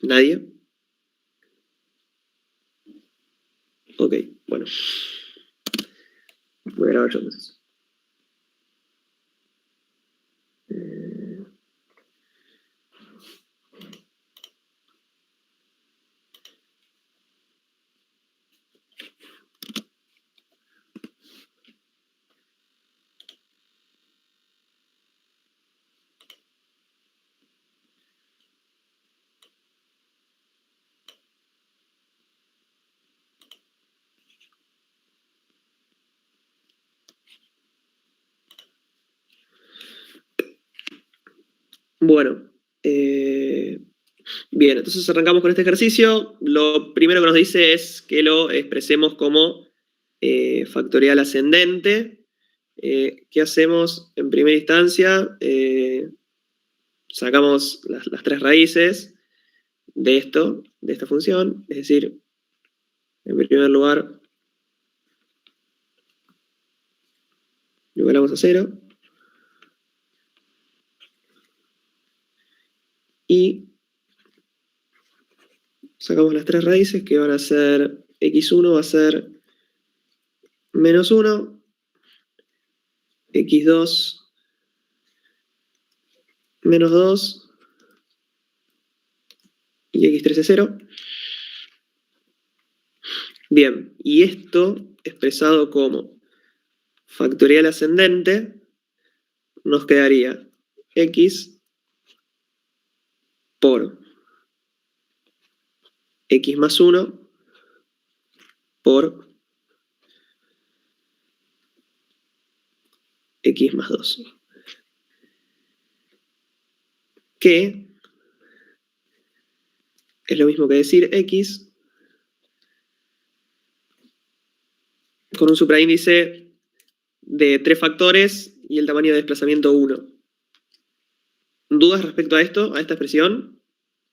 ¿Nadie? Ok, bueno. Voy a grabar yo entonces. Bueno, bien, entonces arrancamos con este ejercicio. Lo primero que nos dice es que lo expresemos como factorial ascendente. ¿Qué hacemos en primera instancia? Sacamos las tres raíces de esto, de esta función, es decir, en primer lugar, lo igualamos a 0. Y sacamos las tres raíces que van a ser x1 va a ser menos 1, x2 menos 2 y x3 es 0. Bien, y esto expresado como factorial ascendente nos quedaría x por x más 1 por x más 2. Que es lo mismo que decir x con un supraíndice de 3 factores y el tamaño de desplazamiento 1. ¿Dudas respecto a esto, a esta expresión?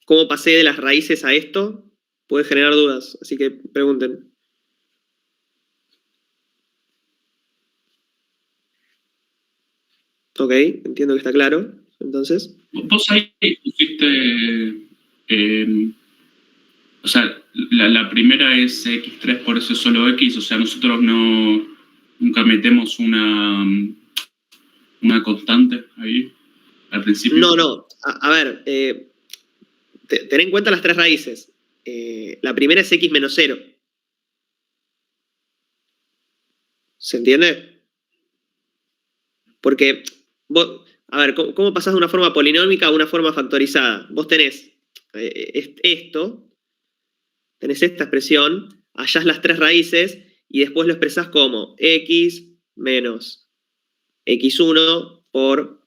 ¿Cómo pasé de las raíces a esto? Puede generar dudas, así que pregunten. Ok, entiendo que está claro, entonces. Vos ahí pusiste, o sea, la primera es x3, por eso es solo x, o sea, nosotros nunca metemos una constante ahí al principio. No, a ver, ten en cuenta las tres raíces. La primera es x menos 0. ¿Se entiende? Porque, vos, a ver, ¿cómo pasás de una forma polinómica a una forma factorizada? Vos tenés esto, tenés esta expresión, hallás las tres raíces y después lo expresás como x menos x1 por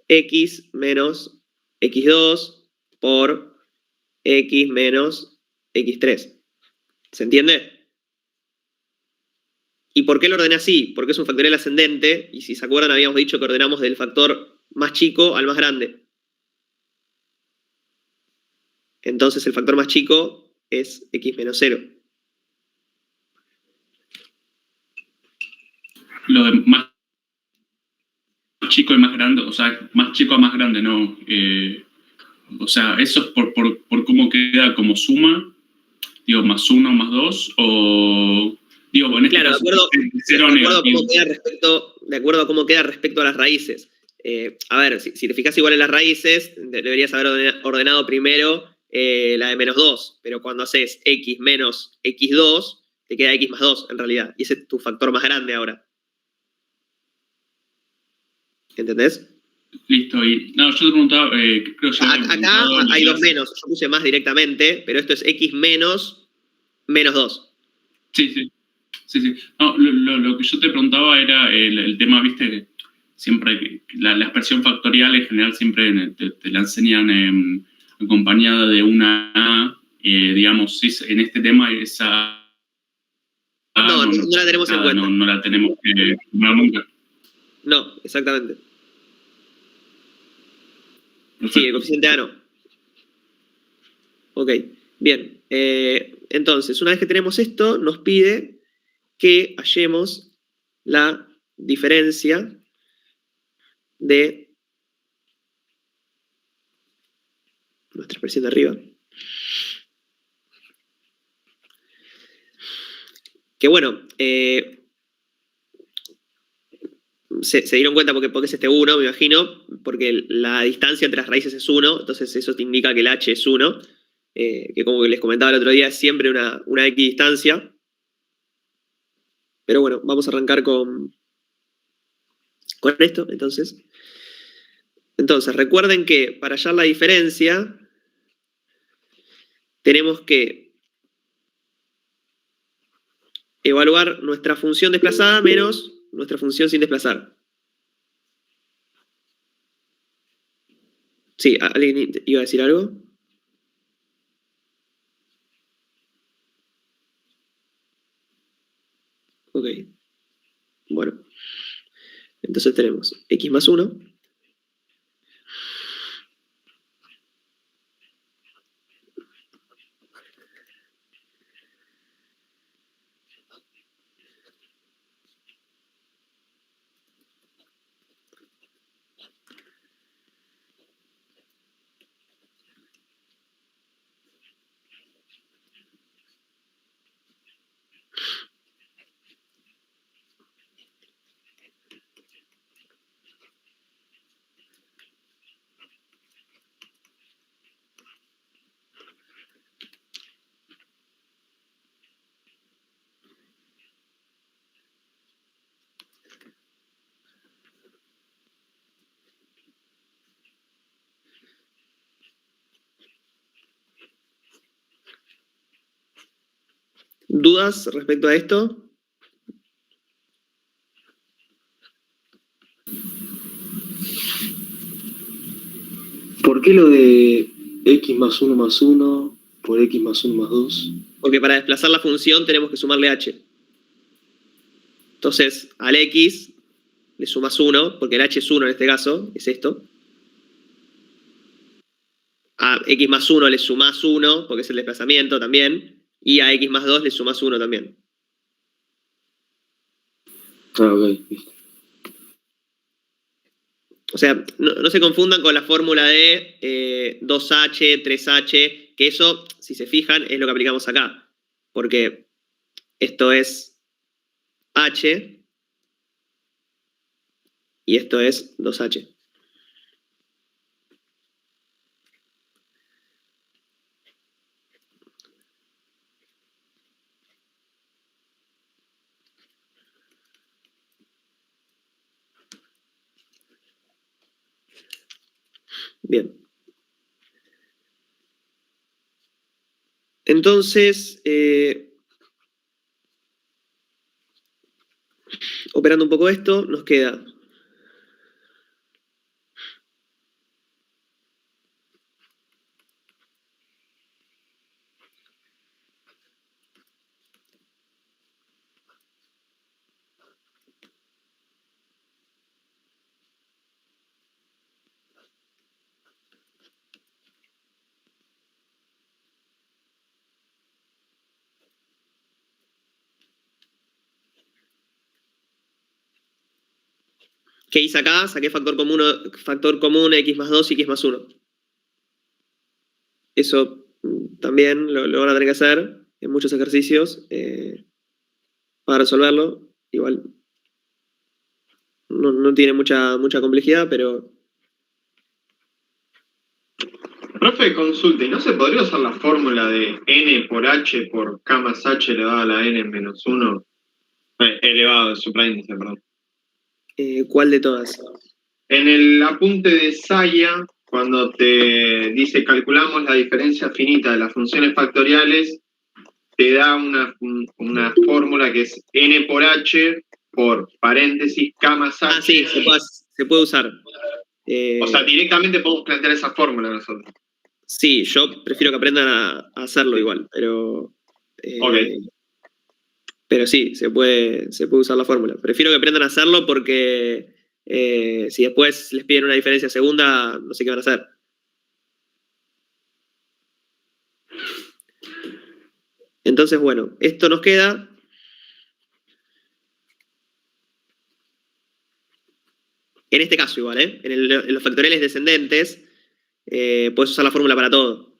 x menos x2 por x menos x3. ¿Se entiende? ¿Y por qué lo ordené así? Porque es un factorial ascendente, y si se acuerdan habíamos dicho que ordenamos del factor más chico al más grande. Entonces el factor más chico es x menos 0. Lo de más chico y más grande, o sea, más chico a más grande, no. O sea, eso es por cómo queda como suma, digo, más 1, más 2, o digo, en este Claro, caso, de acuerdo a cómo queda respecto a las raíces. A ver, si te fijas igual en las raíces, deberías haber ordenado primero la de menos 2, pero cuando haces x menos x2, te queda x más 2 en realidad, y ese es tu factor más grande ahora. ¿Entendés? Listo, y no, yo te preguntaba, creo que acá hay dos menos, yo puse más directamente, pero esto es x menos 2. Sí. No, lo que yo te preguntaba era el tema, viste, siempre la expresión factorial en general siempre te la enseñan acompañada de una A, digamos, en este tema esa A No la tenemos en cuenta. No la tenemos que tomar nunca. No, exactamente. Perfecto. Sí, el coeficiente A no. Ok, bien. Entonces, una vez que tenemos esto, nos pide que hallemos la diferencia de nuestra expresión de arriba. Que bueno, se dieron cuenta porque es este 1, me imagino, porque la distancia entre las raíces es 1, entonces eso te indica que el h es 1, que como les comentaba el otro día, es siempre una equidistancia. Pero bueno, vamos a arrancar con esto, entonces. Entonces, recuerden que para hallar la diferencia, tenemos que evaluar nuestra función desplazada menos nuestra función sin desplazar. Sí, ¿alguien iba a decir algo? Ok. Bueno. Entonces tenemos x más 1. ¿Dudas respecto a esto? ¿Por qué lo de x más 1 por x más 1 más 2? Porque para desplazar la función tenemos que sumarle h. Entonces, al x le sumas 1, porque el h es 1 en este caso, es esto. A x más 1 le sumas 1, porque es el desplazamiento también. Y a x más 2 le sumas 1 también. Ah, ok. O sea, no se confundan con la fórmula de 2h, 3h, que eso, si se fijan, es lo que aplicamos acá. Porque esto es h y esto es 2h. Bien. Entonces, operando un poco esto, nos queda ¿qué hice acá? Saqué factor común x más 2 y x más 1. Eso también lo van a tener que hacer en muchos ejercicios para resolverlo. Igual no tiene mucha complejidad, pero... Profe, consulte, ¿y no se podría usar la fórmula de n por h por k más h elevado a la n menos 1? Elevado de supraíndice, perdón. ¿Cuál de todas? En el apunte de Saya, cuando te dice calculamos la diferencia finita de las funciones factoriales, te da una fórmula que es n por h por paréntesis k más h. Ah, sí, se puede usar. O sea, directamente podemos plantear esa fórmula nosotros. Sí, yo prefiero que aprendan a hacerlo igual, pero... Ok. Pero sí, se puede usar la fórmula. Prefiero que aprendan a hacerlo porque si después les piden una diferencia segunda, no sé qué van a hacer. Entonces, bueno, esto nos queda. En este caso igual, en los factoriales descendentes, puedes usar la fórmula para todo.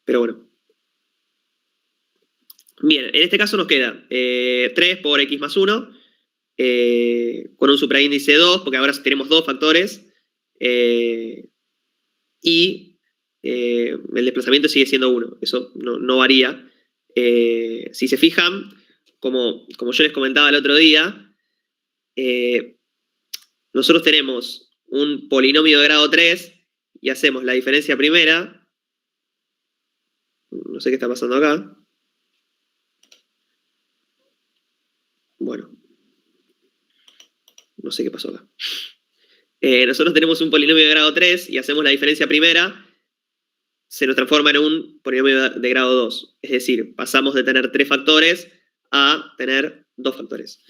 Pero bueno. Bien, en este caso nos queda 3 por x más 1, con un supraíndice 2, porque ahora tenemos 2 factores, y el desplazamiento sigue siendo 1, eso no varía. Si se fijan, como yo les comentaba el otro día, nosotros tenemos un polinomio de grado 3 y hacemos la diferencia primera. No sé qué está pasando acá. Bueno, no sé qué pasó acá. Nosotros tenemos un polinomio de grado 3 y hacemos la diferencia primera, se nos transforma en un polinomio de grado 2. Es decir, pasamos de tener 3 factores a tener 2 factores.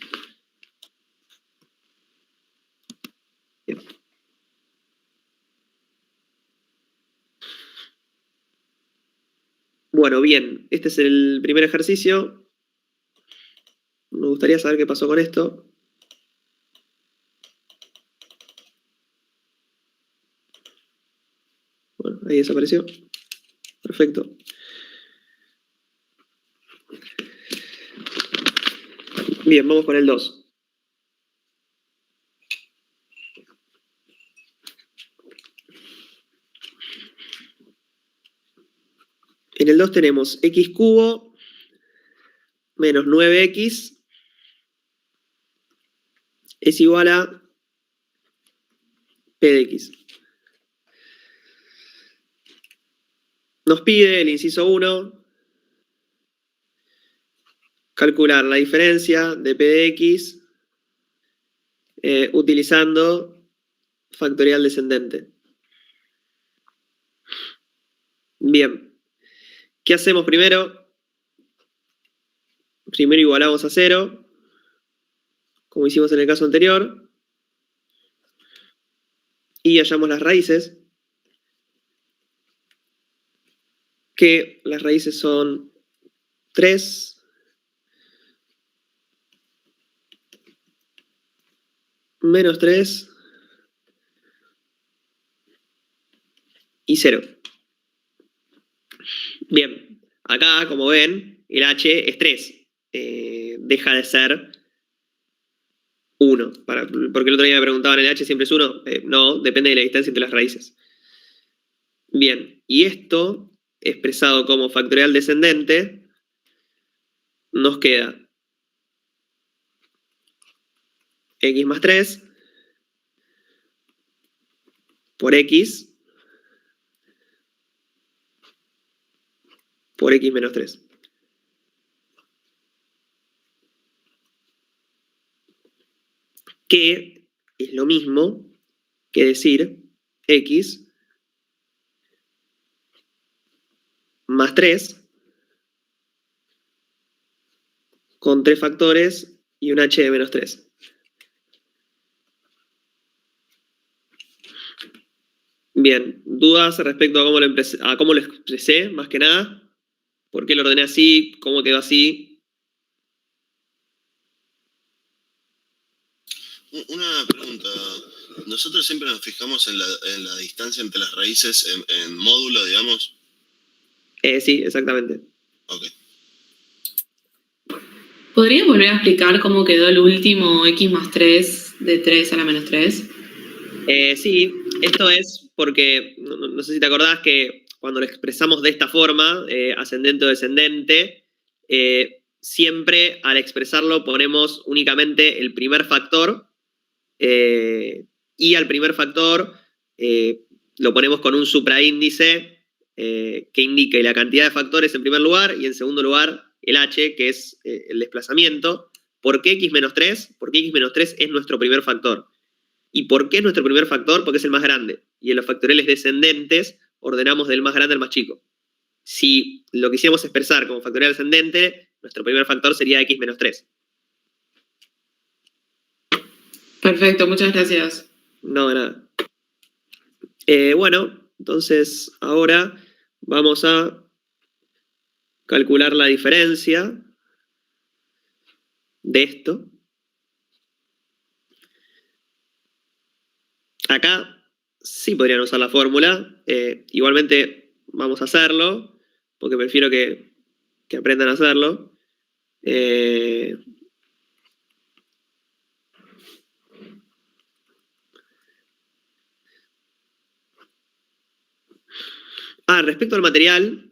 Bien. Bueno, bien, este es el primer ejercicio. Me gustaría saber qué pasó con esto. Bueno, ahí desapareció. Perfecto. Bien, vamos con el 2. En el 2 tenemos x cubo menos 9x es igual a p de x. Nos pide el inciso 1 calcular la diferencia de p de x utilizando factorial descendente. Bien, ¿qué hacemos primero? Primero igualamos a 0, como hicimos en el caso anterior, y hallamos las raíces, que las raíces son 3 menos 3 y 0. Bien, acá, como ven, el h es 3. Deja de ser 1. Porque el otro día me preguntaban, ¿el h siempre es 1? No, depende de la distancia entre las raíces. Bien, y esto, expresado como factorial descendente, nos queda x más 3 por x menos 3. Que es lo mismo que decir x más 3 con 3 factores y un h de menos 3. Bien, ¿dudas respecto a cómo lo expresé, más que nada? ¿Por qué lo ordené así? ¿Cómo quedó así? Una pregunta. Nosotros siempre nos fijamos en la distancia entre las raíces en módulo, digamos. Sí, exactamente. Ok. ¿Podrías volver a explicar cómo quedó el último x más 3 de 3 a la menos 3? Sí, esto es porque, no sé si te acordás que cuando lo expresamos de esta forma, ascendente o descendente, siempre al expresarlo ponemos únicamente el primer factor, y al primer factor lo ponemos con un supraíndice que indique la cantidad de factores en primer lugar y en segundo lugar el h, que es el desplazamiento. ¿Por qué x menos 3? Porque x menos 3 es nuestro primer factor. ¿Y por qué es nuestro primer factor? Porque es el más grande. Y en los factoriales descendentes ordenamos del más grande al más chico. Si lo quisiéramos expresar como factorial ascendente, nuestro primer factor sería x menos 3. Perfecto, muchas gracias. No, de nada. Bueno, entonces ahora vamos a calcular la diferencia de esto. Acá sí podrían usar la fórmula. Igualmente vamos a hacerlo. porque prefiero que aprendan a hacerlo. Respecto al material,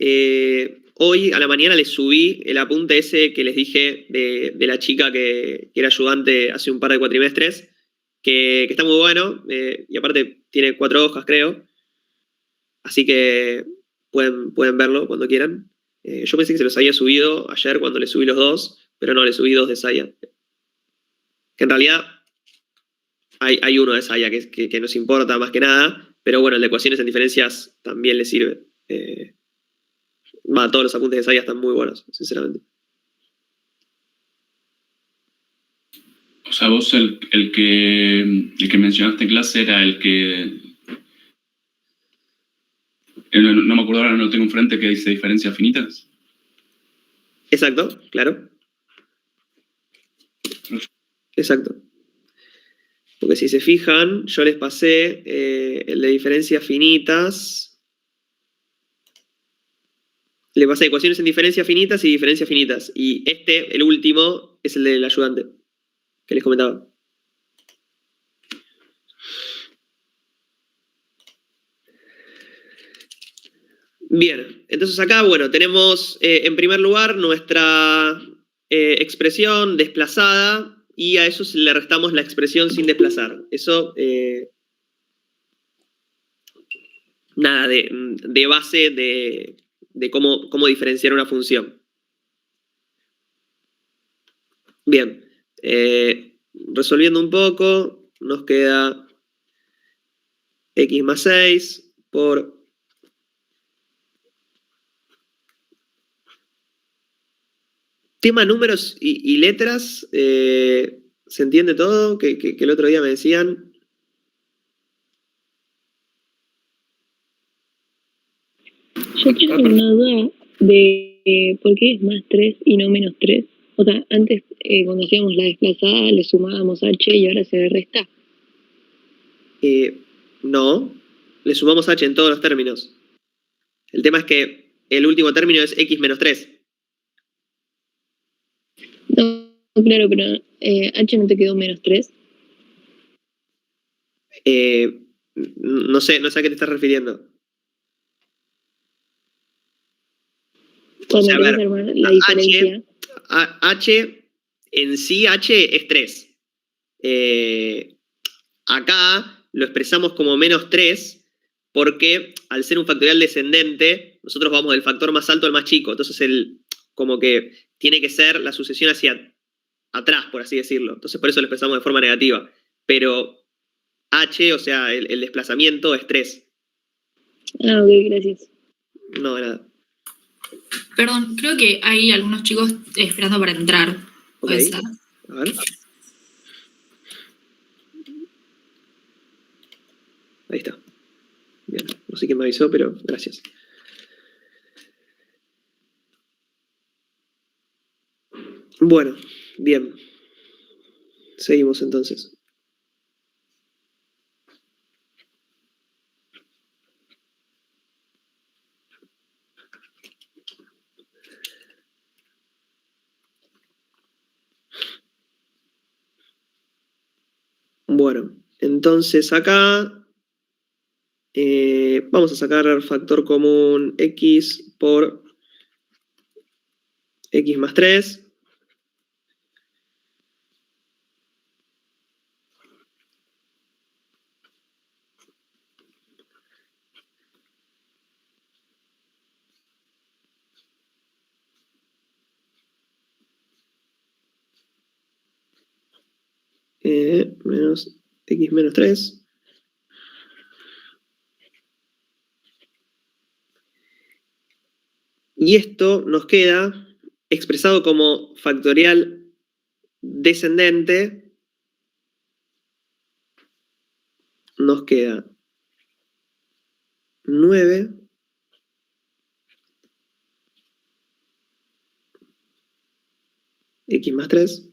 hoy a la mañana les subí el apunte ese que les dije de la chica que era ayudante hace un par de cuatrimestres, que está muy bueno, y aparte tiene 4 hojas, creo. Así que pueden verlo cuando quieran. Yo pensé que se los había subido ayer cuando les subí los 2, pero no, les subí 2 de Saya. Que en realidad hay uno de Saya que nos importa más que nada, pero bueno, el de ecuaciones en diferencias también le sirve. Todos los apuntes de Saya están muy buenos, sinceramente. O sea, vos el que mencionaste en clase era el que... No me acuerdo ahora, no lo tengo enfrente, que dice diferencias finitas. Exacto, claro. Exacto. Porque si se fijan, yo les pasé el de diferencias finitas. Le pasé ecuaciones en diferencias finitas y diferencias finitas. Y el último, es el del ayudante, que les comentaba. Bien, entonces acá, bueno, tenemos en primer lugar nuestra expresión desplazada y a eso le restamos la expresión sin desplazar. Eso, nada, de base de cómo diferenciar una función. Bien, resolviendo un poco, nos queda x más 6 por... Tema números y letras, ¿se entiende todo? Que el otro día me decían. Yo tengo una duda de por qué es más 3 y no menos 3. O sea, antes cuando hacíamos la desplazada le sumábamos h y ahora se le resta. No, le sumamos h en todos los términos. El tema es que el último término es x menos 3. No, claro, pero h no te quedó menos 3. No sé a qué te estás refiriendo. Cuando O sea, querés armar la diferencia. H en sí, h es 3. Acá lo expresamos como menos 3 porque al ser un factorial descendente, nosotros vamos del factor más alto al más chico. Entonces, como que tiene que ser la sucesión hacia atrás, por así decirlo. Entonces, por eso lo expresamos de forma negativa. Pero h, o sea, el desplazamiento es 3. Ok, gracias. No, de nada. Perdón, creo que hay algunos chicos esperando para entrar. Okay. A ver. Ahí está. Bien. No sé quién me avisó, pero gracias. Bueno, bien. Seguimos entonces. Bueno, entonces acá vamos a sacar el factor común x por x más 3. Menos x menos 3. Y esto nos queda expresado como factorial descendente. Nos queda 9 x más 3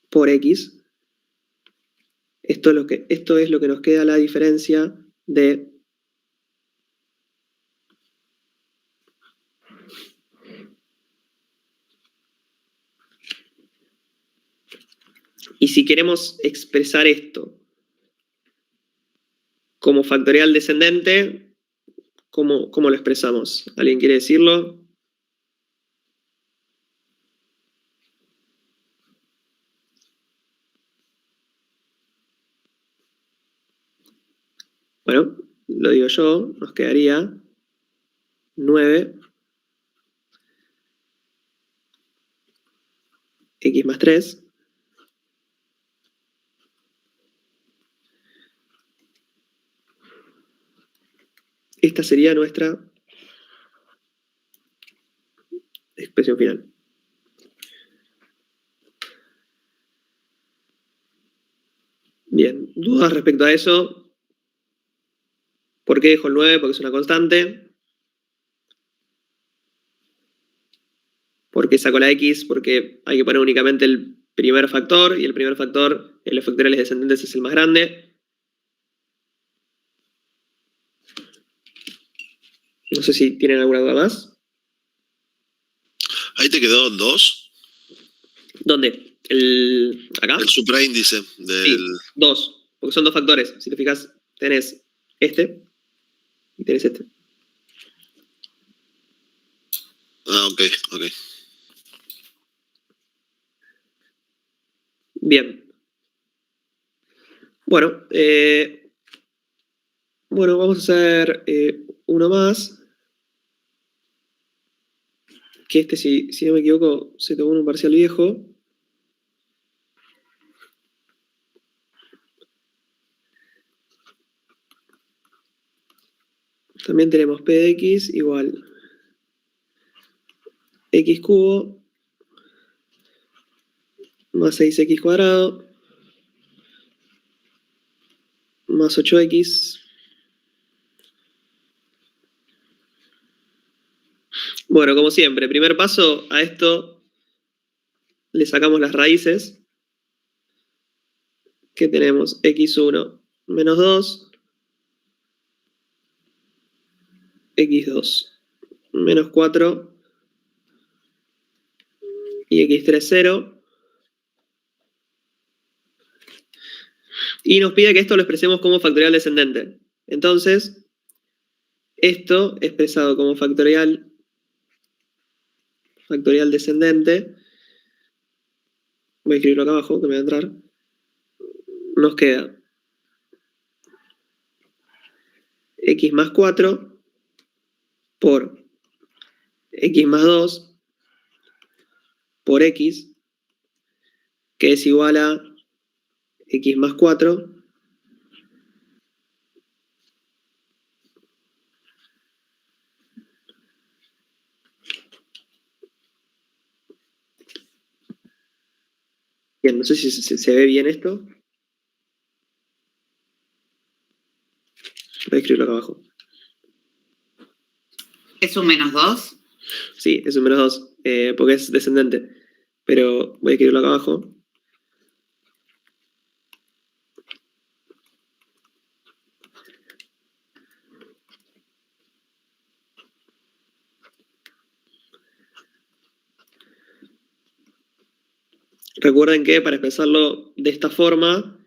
por x Esto es lo que nos queda la diferencia de y si queremos expresar esto como factorial descendente, ¿cómo lo expresamos? ¿Alguien quiere decirlo? Bueno, lo digo yo, nos quedaría 9 x más 3 esta sería nuestra expresión final. Bien, ¿dudas respecto a eso? ¿Por qué dejo el 9? Porque es una constante. ¿Por qué saco la x? Porque hay que poner únicamente el primer factor, y el primer factor en los factoriales descendentes es el más grande. No sé si tienen alguna duda más. Ahí te quedó 2. ¿Dónde? ¿Acá? El supraíndice del... Sí, 2, porque son dos factores. Si te fijas, tenés este y tenés este. Ah, ok. Bien. Bueno, vamos a hacer uno más. Que este, si no me equivoco, se tomó en un parcial viejo. También tenemos p de x igual x cubo más 6x cuadrado más 8x. Bueno, como siempre, primer paso, a esto le sacamos las raíces. Que tenemos x1 menos 2, x2 menos 4 y x3 0. Y nos pide que esto lo expresemos como factorial descendente. Entonces, esto expresado como factorial descendente, voy a escribirlo acá abajo, que me va a entrar, nos queda x más 4 por x más 2 por x, que es igual a x más 4 bien, no sé si se ve bien esto. Voy a escribirlo acá abajo. ¿Es un menos 2? Sí, es un menos 2, porque es descendente. Pero voy a escribirlo acá abajo. Recuerden que para expresarlo de esta forma,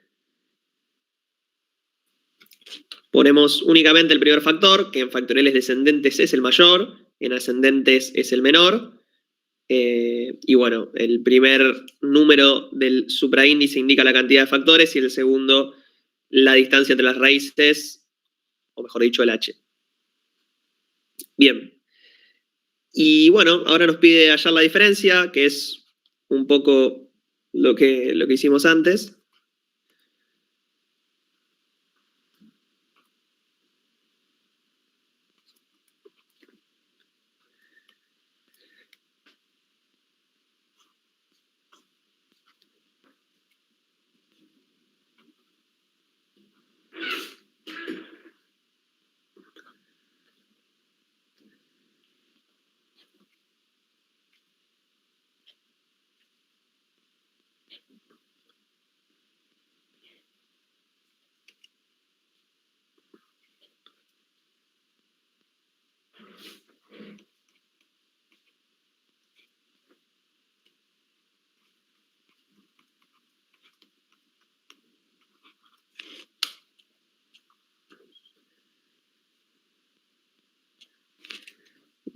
ponemos únicamente el primer factor, que en factoriales descendentes es el mayor, en ascendentes es el menor. Y bueno, el primer número del supraíndice indica la cantidad de factores y el segundo la distancia entre las raíces, o mejor dicho, el h. Bien. Y bueno, ahora nos pide hallar la diferencia, que es un poco lo que hicimos antes.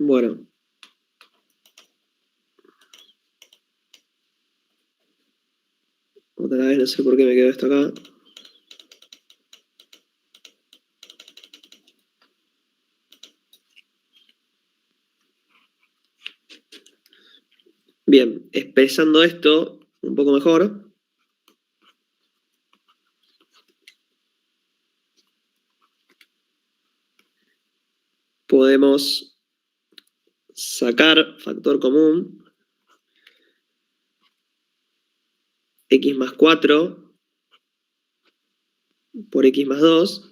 Bueno. Otra vez, no sé por qué me quedó esto acá. Bien, expresando esto un poco mejor. Podemos sacar factor común. X más 4 por X más 2.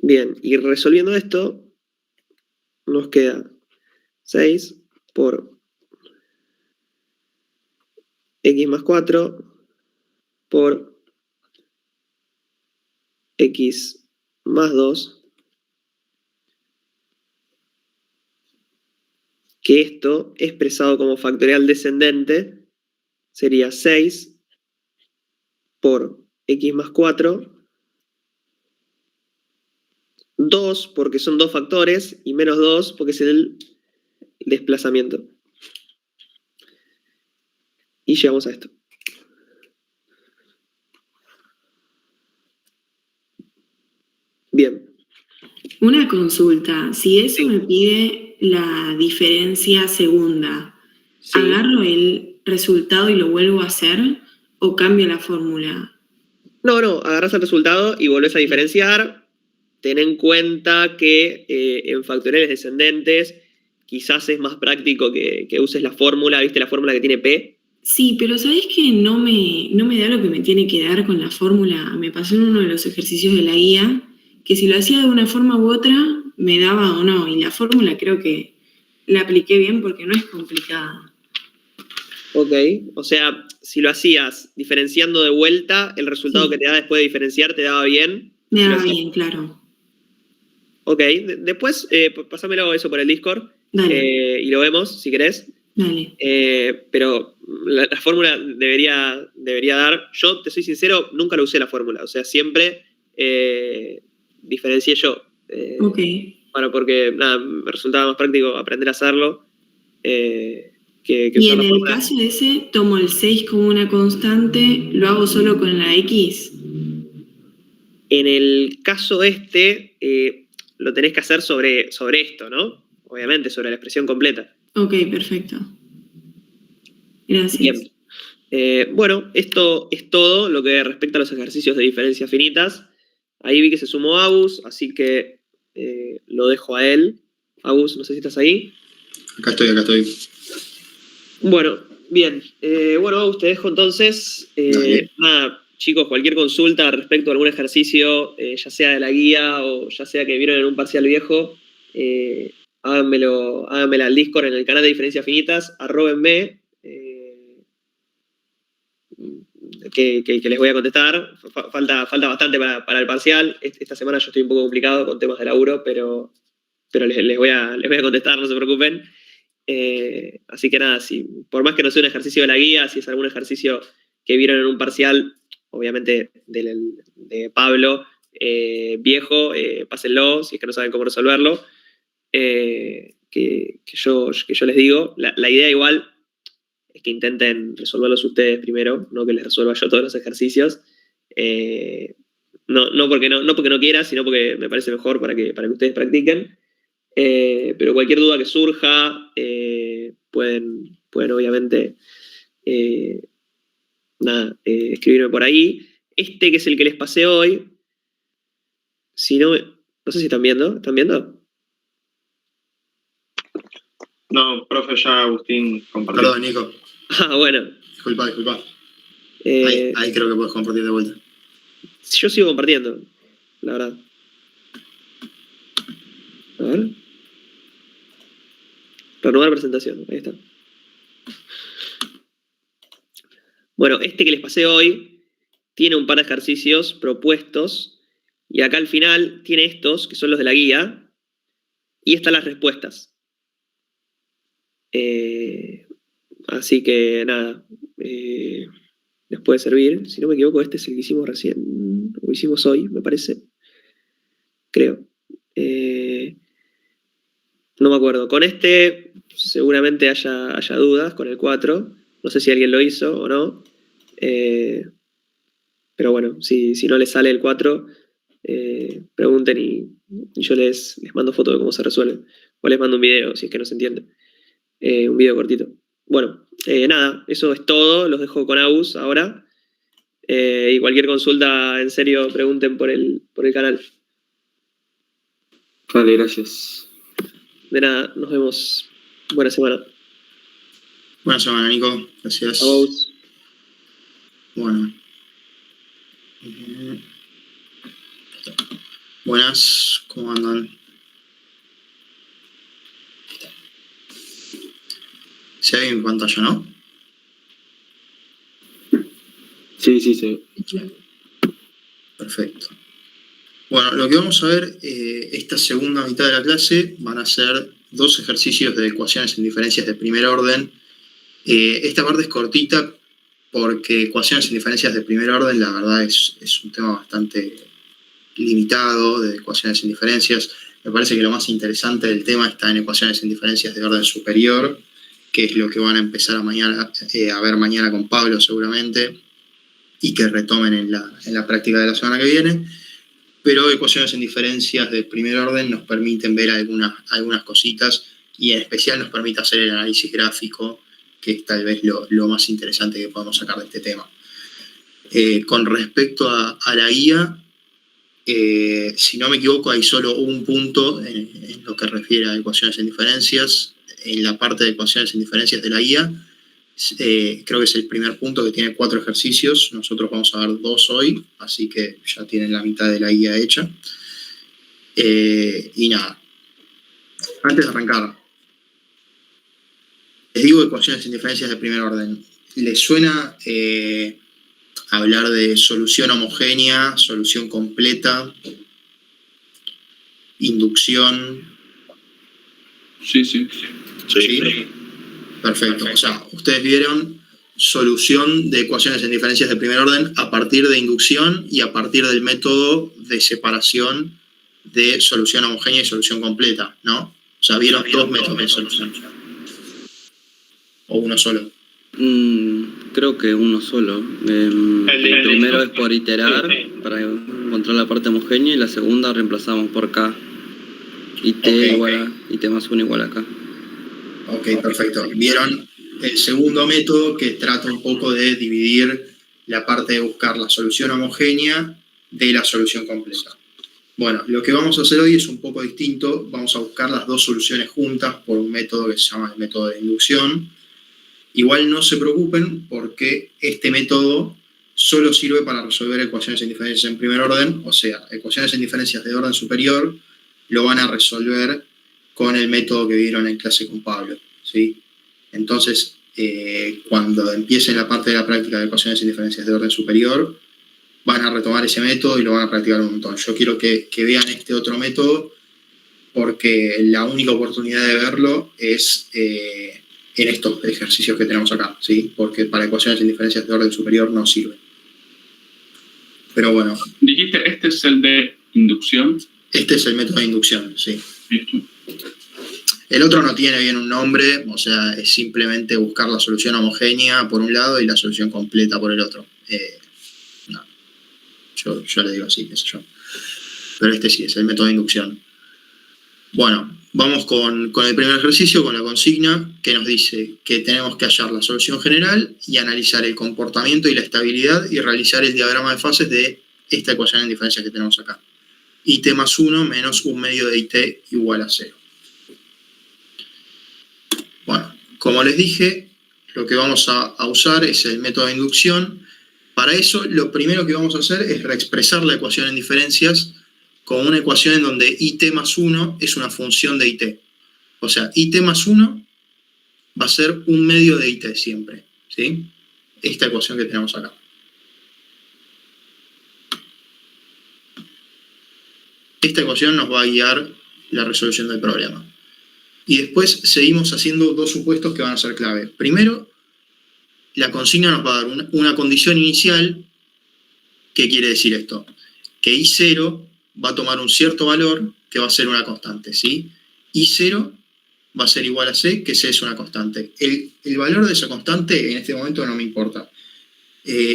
Bien, y resolviendo esto, nos queda 6 por X más 4 por X más 2, que esto, expresado como factorial descendente, sería 6 por X más 4, 2 porque son dos factores y menos 2 porque es el desplazamiento. Y llegamos a esto. Bien. Una consulta, si eso me pide la diferencia segunda, Sí. ¿agarro el resultado y lo vuelvo a hacer o cambio la fórmula? No, agarrás el resultado y volvés a diferenciar. Ten en cuenta que en factoriales descendentes quizás es más práctico que uses la fórmula, ¿viste la fórmula que tiene P? Sí, pero ¿sabés que no me da lo que me tiene que dar con la fórmula? Me pasó en uno de los ejercicios de la guía, que si lo hacía de una forma u otra, me daba o no. Y la fórmula creo que la apliqué bien porque no es complicada. Ok, o sea, si lo hacías diferenciando de vuelta, el resultado Sí. que te da después de diferenciar te daba bien. Me Si lo daba hacías- bien, claro. Ok, después pásamelo eso por el Discord Dale, y lo vemos si querés. dale. Pero la fórmula debería dar. Yo, te soy sincero, nunca lo usé la fórmula. O sea, siempre diferencié yo. Ok. Bueno, porque nada, me resultaba más práctico aprender a hacerlo que Y usar en la el fórmula. caso ese, tomo el 6 como una constante, lo hago solo con la X. En el caso este, lo tenés que hacer sobre esto, ¿no? Obviamente, sobre la expresión completa. Ok, perfecto. Gracias. Bien. Bueno, esto es todo lo que respecta a los ejercicios de diferencias finitas. Ahí vi que se sumó Agus, así que lo dejo a él. Agus, no sé si estás ahí. Acá estoy. Bueno, bien. Bueno, Agus, te dejo entonces. Dale. Nada, chicos, cualquier consulta respecto a algún ejercicio, ya sea de la guía o ya sea que vieron en un parcial viejo, háganmela al Discord en el canal de diferencias finitas, arróbenme. Que les voy a contestar. Falta bastante para el parcial. Esta semana yo estoy un poco complicado con temas de laburo, pero les voy a contestar, no se preocupen. Así que nada, por más que no sea un ejercicio de la guía, si es algún ejercicio que vieron en un parcial, obviamente de Pablo, viejo, pásenlo, si es que no saben cómo resolverlo. Que yo les digo, la idea igual es que intenten resolverlos ustedes primero, no que les resuelva yo todos los ejercicios. No porque no quiera, sino porque me parece mejor para que ustedes practiquen. Pero cualquier duda que surja, pueden obviamente escribirme por ahí. Este que es el que les pasé hoy, si no sé si están viendo. ¿Están viendo? No, profe, ya Agustín compartió. Perdón, Nico. Bueno. Disculpa. Ahí creo que puedes compartir de vuelta. Yo sigo compartiendo, la verdad. A ver. Renovar presentación, ahí está. Bueno, este que les pasé hoy tiene un par de ejercicios propuestos Y acá al final tiene estos, que son los de la guía, y están las respuestas. Así que nada, les puede servir. Si no me equivoco, este es el que hicimos recién, o hicimos hoy, me parece. Creo. No me acuerdo. Con este seguramente haya dudas, con el 4. No sé si alguien lo hizo o no. Pero bueno, si no les sale el 4, pregunten y yo les mando foto de cómo se resuelve. O les mando un video, si es que no se entiende. Un video cortito. Bueno, nada, eso es todo. Los dejo con Agus ahora. Y cualquier consulta, en serio, pregunten por el canal. Vale, gracias. De nada, nos vemos. Buena semana. Buena semana, Nico. Gracias. Agus. Bueno. Buenas, ¿cómo andan? Se ve en pantalla, ¿no? Sí, sí. Perfecto. Bueno, lo que vamos a ver esta segunda mitad de la clase van a ser 2 ejercicios de ecuaciones en diferencias de primer orden. Esta parte es cortita porque ecuaciones en diferencias de primer orden, la verdad, es un tema bastante limitado de ecuaciones en diferencias. Me parece que lo más interesante del tema está en ecuaciones en diferencias de orden superior, que es lo que van a empezar a ver mañana con Pablo seguramente, y que retomen en la práctica de la semana que viene. Pero ecuaciones en diferencias de primer orden nos permiten ver algunas cositas, y en especial nos permite hacer el análisis gráfico, que es tal vez lo más interesante que podemos sacar de este tema. Con respecto a la guía, si no me equivoco, hay solo un punto en lo que refiere a ecuaciones en diferencias. En la parte de ecuaciones en diferencias de la guía, creo que es el primer punto, que tiene 4 ejercicios. Nosotros vamos a ver 2 hoy, así que ya tienen la mitad de la guía hecha. Y nada, antes de arrancar, les digo ecuaciones en diferencias de primer orden. ¿Les suena hablar de solución homogénea, solución completa, inducción? Sí. ¿Sí? Perfecto. O sea, ustedes vieron solución de ecuaciones en diferencias de primer orden a partir de inducción y a partir del método de separación de solución homogénea y solución completa, ¿no? O sea, vieron 2 métodos de solución. ¿O uno solo? Creo que uno solo. El primero es por iterar, para encontrar la parte homogénea, y la segunda reemplazamos por K. IT más 1 igual a K. Ok, perfecto. Vieron el segundo método, que trata un poco de dividir la parte de buscar la solución homogénea de la solución completa. Bueno, lo que vamos a hacer hoy es un poco distinto. Vamos a buscar las 2 soluciones juntas por un método que se llama el método de inducción. Igual no se preocupen, porque este método solo sirve para resolver ecuaciones en diferencias en primer orden. O sea, ecuaciones en diferencias de orden superior lo van a resolver con el método que vieron en clase con Pablo, ¿sí? Entonces, cuando empiecen la parte de la práctica de ecuaciones en diferencias de orden superior, van a retomar ese método y lo van a practicar un montón. Yo quiero que vean este otro método, porque la única oportunidad de verlo es en estos ejercicios que tenemos acá, ¿sí? Porque para ecuaciones en diferencias de orden superior no sirve. Pero bueno. Dijiste, ¿este es el de inducción? Este es el método de inducción, sí. El otro no tiene bien un nombre, o sea, es simplemente buscar la solución homogénea por un lado y la solución completa por el otro. No. Yo le digo así, qué sé yo. Pero este sí es el método de inducción. Bueno, vamos con el primer ejercicio, con la consigna, que nos dice que tenemos que hallar la solución general y analizar el comportamiento y la estabilidad y realizar el diagrama de fases de esta ecuación en diferencias que tenemos acá. IT más 1 menos 1 medio de IT igual a 0. Bueno, como les dije, lo que vamos a usar es el método de inducción. Para eso, lo primero que vamos a hacer es reexpresar la ecuación en diferencias con una ecuación en donde IT más 1 es una función de IT. O sea, IT más 1 va a ser 1 medio de IT siempre, ¿sí? Esta ecuación que tenemos acá. esta ecuación nos va a guiar la resolución del problema. Y después seguimos haciendo dos supuestos que van a ser clave. Primero, la consigna nos va a dar una condición inicial. ¿Qué quiere decir esto? Que I0 va a tomar un cierto valor que va a ser una constante, ¿sí? I0 va a ser igual a C, que C es una constante. El valor de esa constante en este momento no me importa.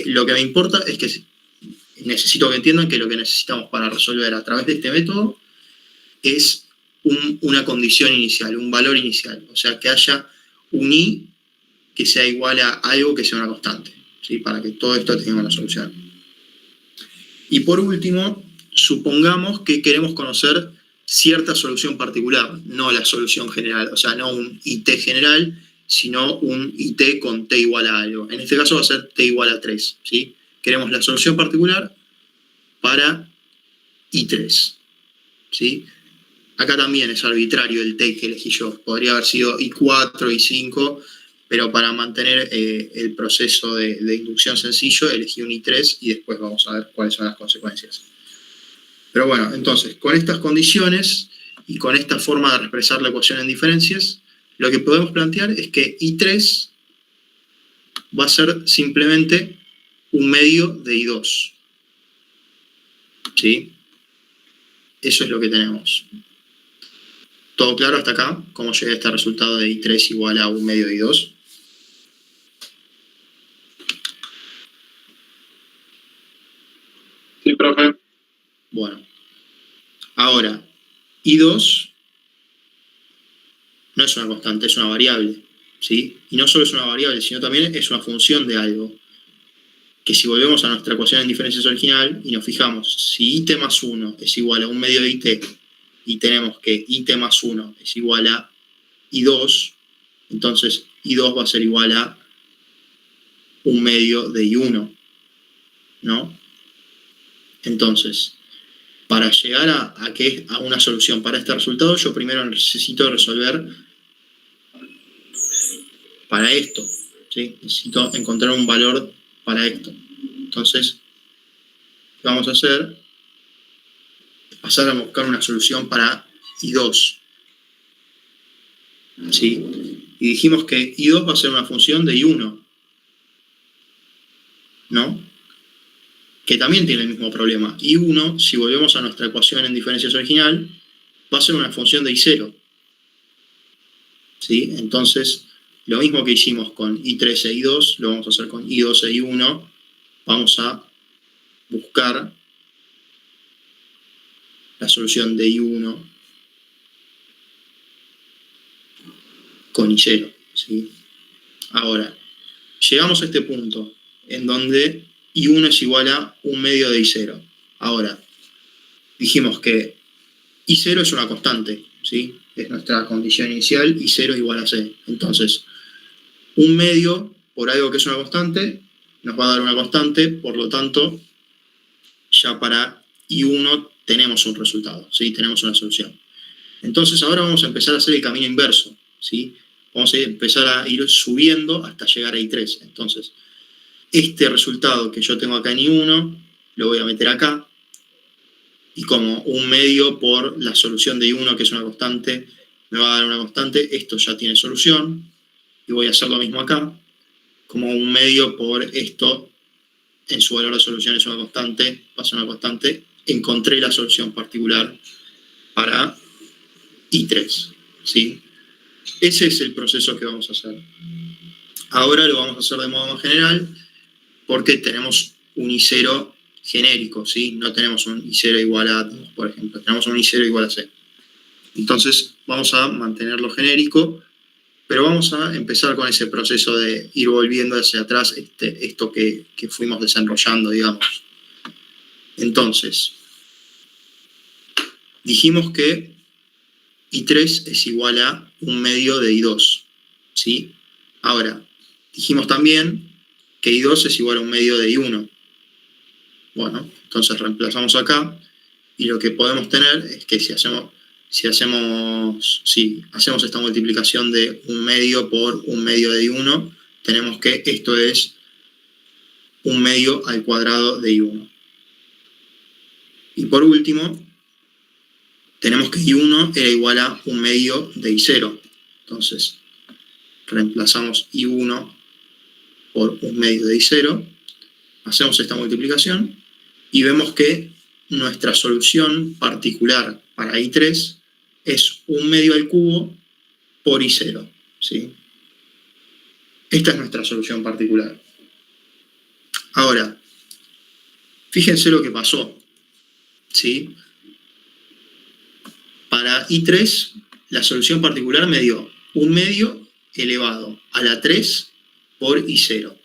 Lo que me importa es que necesito que entiendan que lo que necesitamos para resolver a través de este método es una condición inicial, un valor inicial. O sea, que haya un I que sea igual a algo que sea una constante, ¿sí? Para que todo esto tenga una solución. Y por último, supongamos que queremos conocer cierta solución particular, no la solución general, o sea, no un IT general, sino un IT con T igual a algo. En este caso va a ser T igual a 3, ¿sí? Queremos la solución particular para I3, ¿sí? Acá también es arbitrario el T que elegí yo. Podría haber sido I4, I5, pero para mantener el proceso de inducción sencillo, elegí un I3 y después vamos a ver cuáles son las consecuencias. Pero bueno, entonces, con estas condiciones y con esta forma de expresar la ecuación en diferencias, lo que podemos plantear es que I3 va a ser simplemente un medio de I2. ¿Sí? Eso es lo que tenemos. ¿Todo claro hasta acá? ¿Cómo llegué a este resultado de I3 igual a un medio de I2? Sí, profe. Bueno. Ahora, I2 no es una constante, es una variable, ¿sí? Y no solo es una variable, sino también es una función de algo. Que si volvemos a nuestra ecuación en diferencias original y nos fijamos, si IT más 1 es igual a un medio de IT y tenemos que IT más 1 es igual a I2, entonces I2 va a ser igual a un medio de I1, ¿no? Entonces, para llegar a una solución para este resultado, yo primero necesito resolver para esto, ¿sí? Necesito encontrar un valor para esto. Entonces, lo que vamos a hacer es pasar a buscar una solución para I2. ¿Sí? Y dijimos que I2 va a ser una función de I1, ¿no? Que también tiene el mismo problema. I1, si volvemos a nuestra ecuación en diferencias original, va a ser una función de I0. ¿Sí? Entonces, lo mismo que hicimos con I3 e I2, lo vamos a hacer con I2 e I1. Vamos a buscar la solución de I1 con I0. ¿Sí? Ahora, llegamos a este punto en donde I1 es igual a un medio de I0. Ahora, dijimos que I0 es una constante, ¿sí? Es nuestra condición inicial, I0 igual a C. Entonces, un medio por algo que es una constante nos va a dar una constante, por lo tanto, ya para I1 tenemos un resultado, ¿sí? Tenemos una solución. Entonces, ahora vamos a empezar a hacer el camino inverso, ¿sí? Vamos a empezar a ir subiendo hasta llegar a I3. Entonces, este resultado que yo tengo acá en I1, lo voy a meter acá, y como un medio por la solución de I1, que es una constante, me va a dar una constante, esto ya tiene solución, y voy a hacer lo mismo acá, como un medio por esto, en su valor de solución es una constante, pasa una constante, encontré la solución particular para I3, ¿sí? Ese es el proceso que vamos a hacer. Ahora lo vamos a hacer de modo más general, porque tenemos un I0 genérico, ¿sí? No tenemos un I0 igual a 2, por ejemplo, tenemos un I0 igual a C. Entonces vamos a mantenerlo genérico, pero vamos a empezar con ese proceso de ir volviendo hacia atrás esto que fuimos desenrollando, digamos. Entonces, dijimos que I3 es igual a un medio de I2, ¿sí? Ahora, dijimos también que I2 es igual a un medio de I1. Bueno, entonces reemplazamos acá, y lo que podemos tener es que si hacemos esta multiplicación de un medio por un medio de I1, tenemos que esto es un medio al cuadrado de I1. Y por último, tenemos que I1 era igual a 1/2 de I0. Entonces, reemplazamos I1 por 1/2 de I0, hacemos esta multiplicación y vemos que nuestra solución particular para I3 es 1/2 al cubo por I0, ¿sí? Esta es nuestra solución particular. Ahora, fíjense lo que pasó, ¿sí? Para I3, la solución particular me dio 1/2 elevado a la 3 por I0.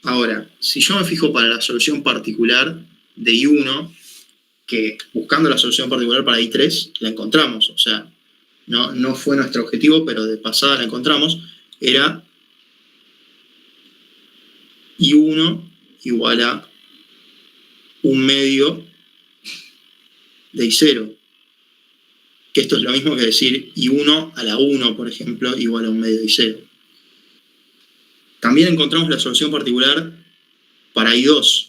Ahora, si yo me fijo para la solución particular de I1, que buscando la solución particular para I3, la encontramos. O sea, no fue nuestro objetivo, pero de pasada la encontramos. Era I1 igual a 1/2 de I0. Que esto es lo mismo que decir I1 a la 1, por ejemplo, igual a 1/2 de I0. También encontramos la solución particular para I2.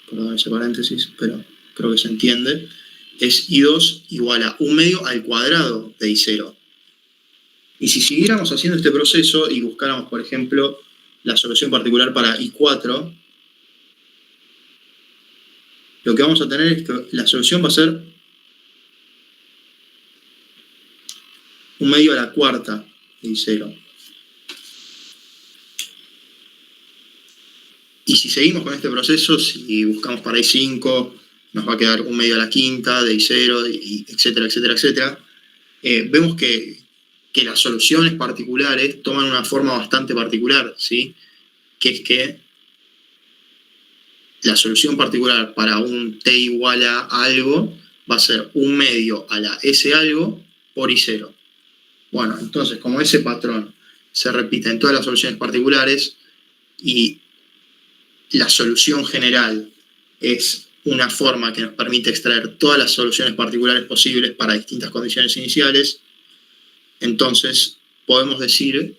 Perdón ese paréntesis, pero creo que se entiende. Es I2 igual a 1/2 al cuadrado de I0. Y si siguiéramos haciendo este proceso y buscáramos, por ejemplo, la solución particular para I4, lo que vamos a tener es que la solución va a ser 1/2 a la cuarta de I0. Y si seguimos con este proceso, si buscamos para I5, nos va a quedar 1/2 a la quinta de I0, y etcétera, etcétera, etcétera. Vemos que las soluciones particulares toman una forma bastante particular, ¿sí? Que es que la solución particular para un t igual a algo va a ser 1/2 a la s algo por I0. Bueno, entonces, como ese patrón se repite en todas las soluciones particulares y la solución general es una forma que nos permite extraer todas las soluciones particulares posibles para distintas condiciones iniciales, entonces podemos decir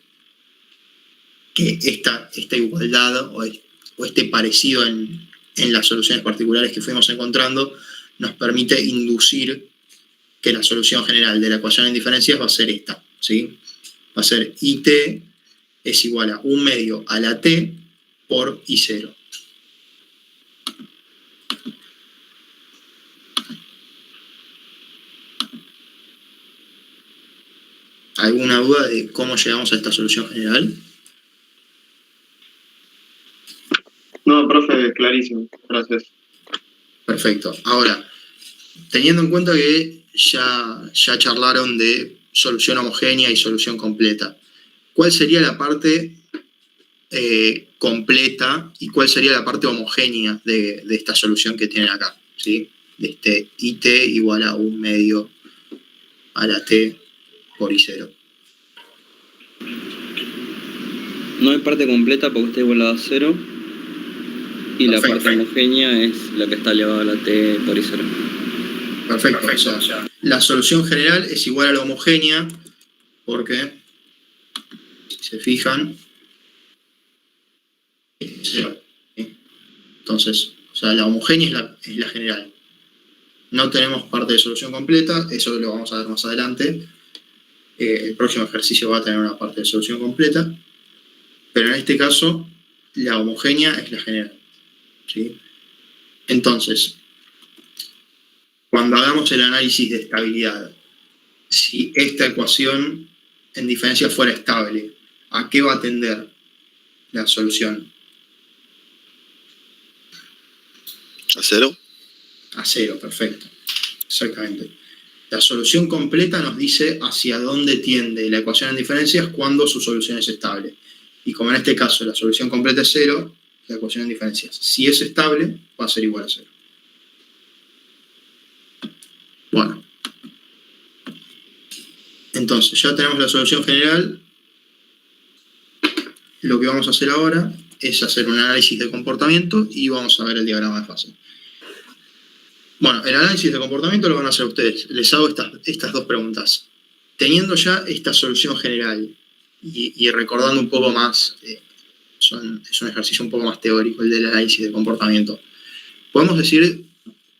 que esta igualdad o este parecido en las soluciones particulares que fuimos encontrando nos permite inducir que la solución general de la ecuación en diferencias va a ser esta, ¿sí? Va a ser IT es igual a 1/2 a la t por I0. ¿Alguna duda de cómo llegamos a esta solución general? No, profe, clarísimo. Gracias. Perfecto. Ahora, teniendo en cuenta que ya charlaron de solución homogénea y solución completa, ¿cuál sería la parte completa y cuál sería la parte homogénea de esta solución que tienen acá? ¿Sí? De este IT igual a 1/2 a la t por I0. No hay parte completa porque está igualada a 0. Y la parte homogénea es la que está elevada a la t por I0. Perfecto. O sea, la solución general es igual a la homogénea porque, si se fijan, es 0. ¿Sí? Entonces, o sea, la homogénea es la general. No tenemos parte de solución completa, eso lo vamos a ver más adelante. El próximo ejercicio va a tener una parte de solución completa, pero en este caso la homogénea es la general, ¿sí? Entonces, cuando hagamos el análisis de estabilidad, si esta ecuación en diferencia fuera estable, ¿a qué va a tender la solución? ¿A 0? A 0, perfecto. Exactamente. La solución completa nos dice hacia dónde tiende la ecuación en diferencias cuando su solución es estable. Y como en este caso la solución completa es 0, la ecuación en diferencias, si es estable, va a ser igual a 0. Bueno. Entonces, ya tenemos la solución general. Lo que vamos a hacer ahora es hacer un análisis de comportamiento y vamos a ver el diagrama de fase. Bueno, el análisis de comportamiento lo van a hacer ustedes. Les hago estas dos preguntas. Teniendo ya esta solución general y recordando un poco más es un ejercicio un poco más teórico, el del análisis de comportamiento. ¿Podemos decir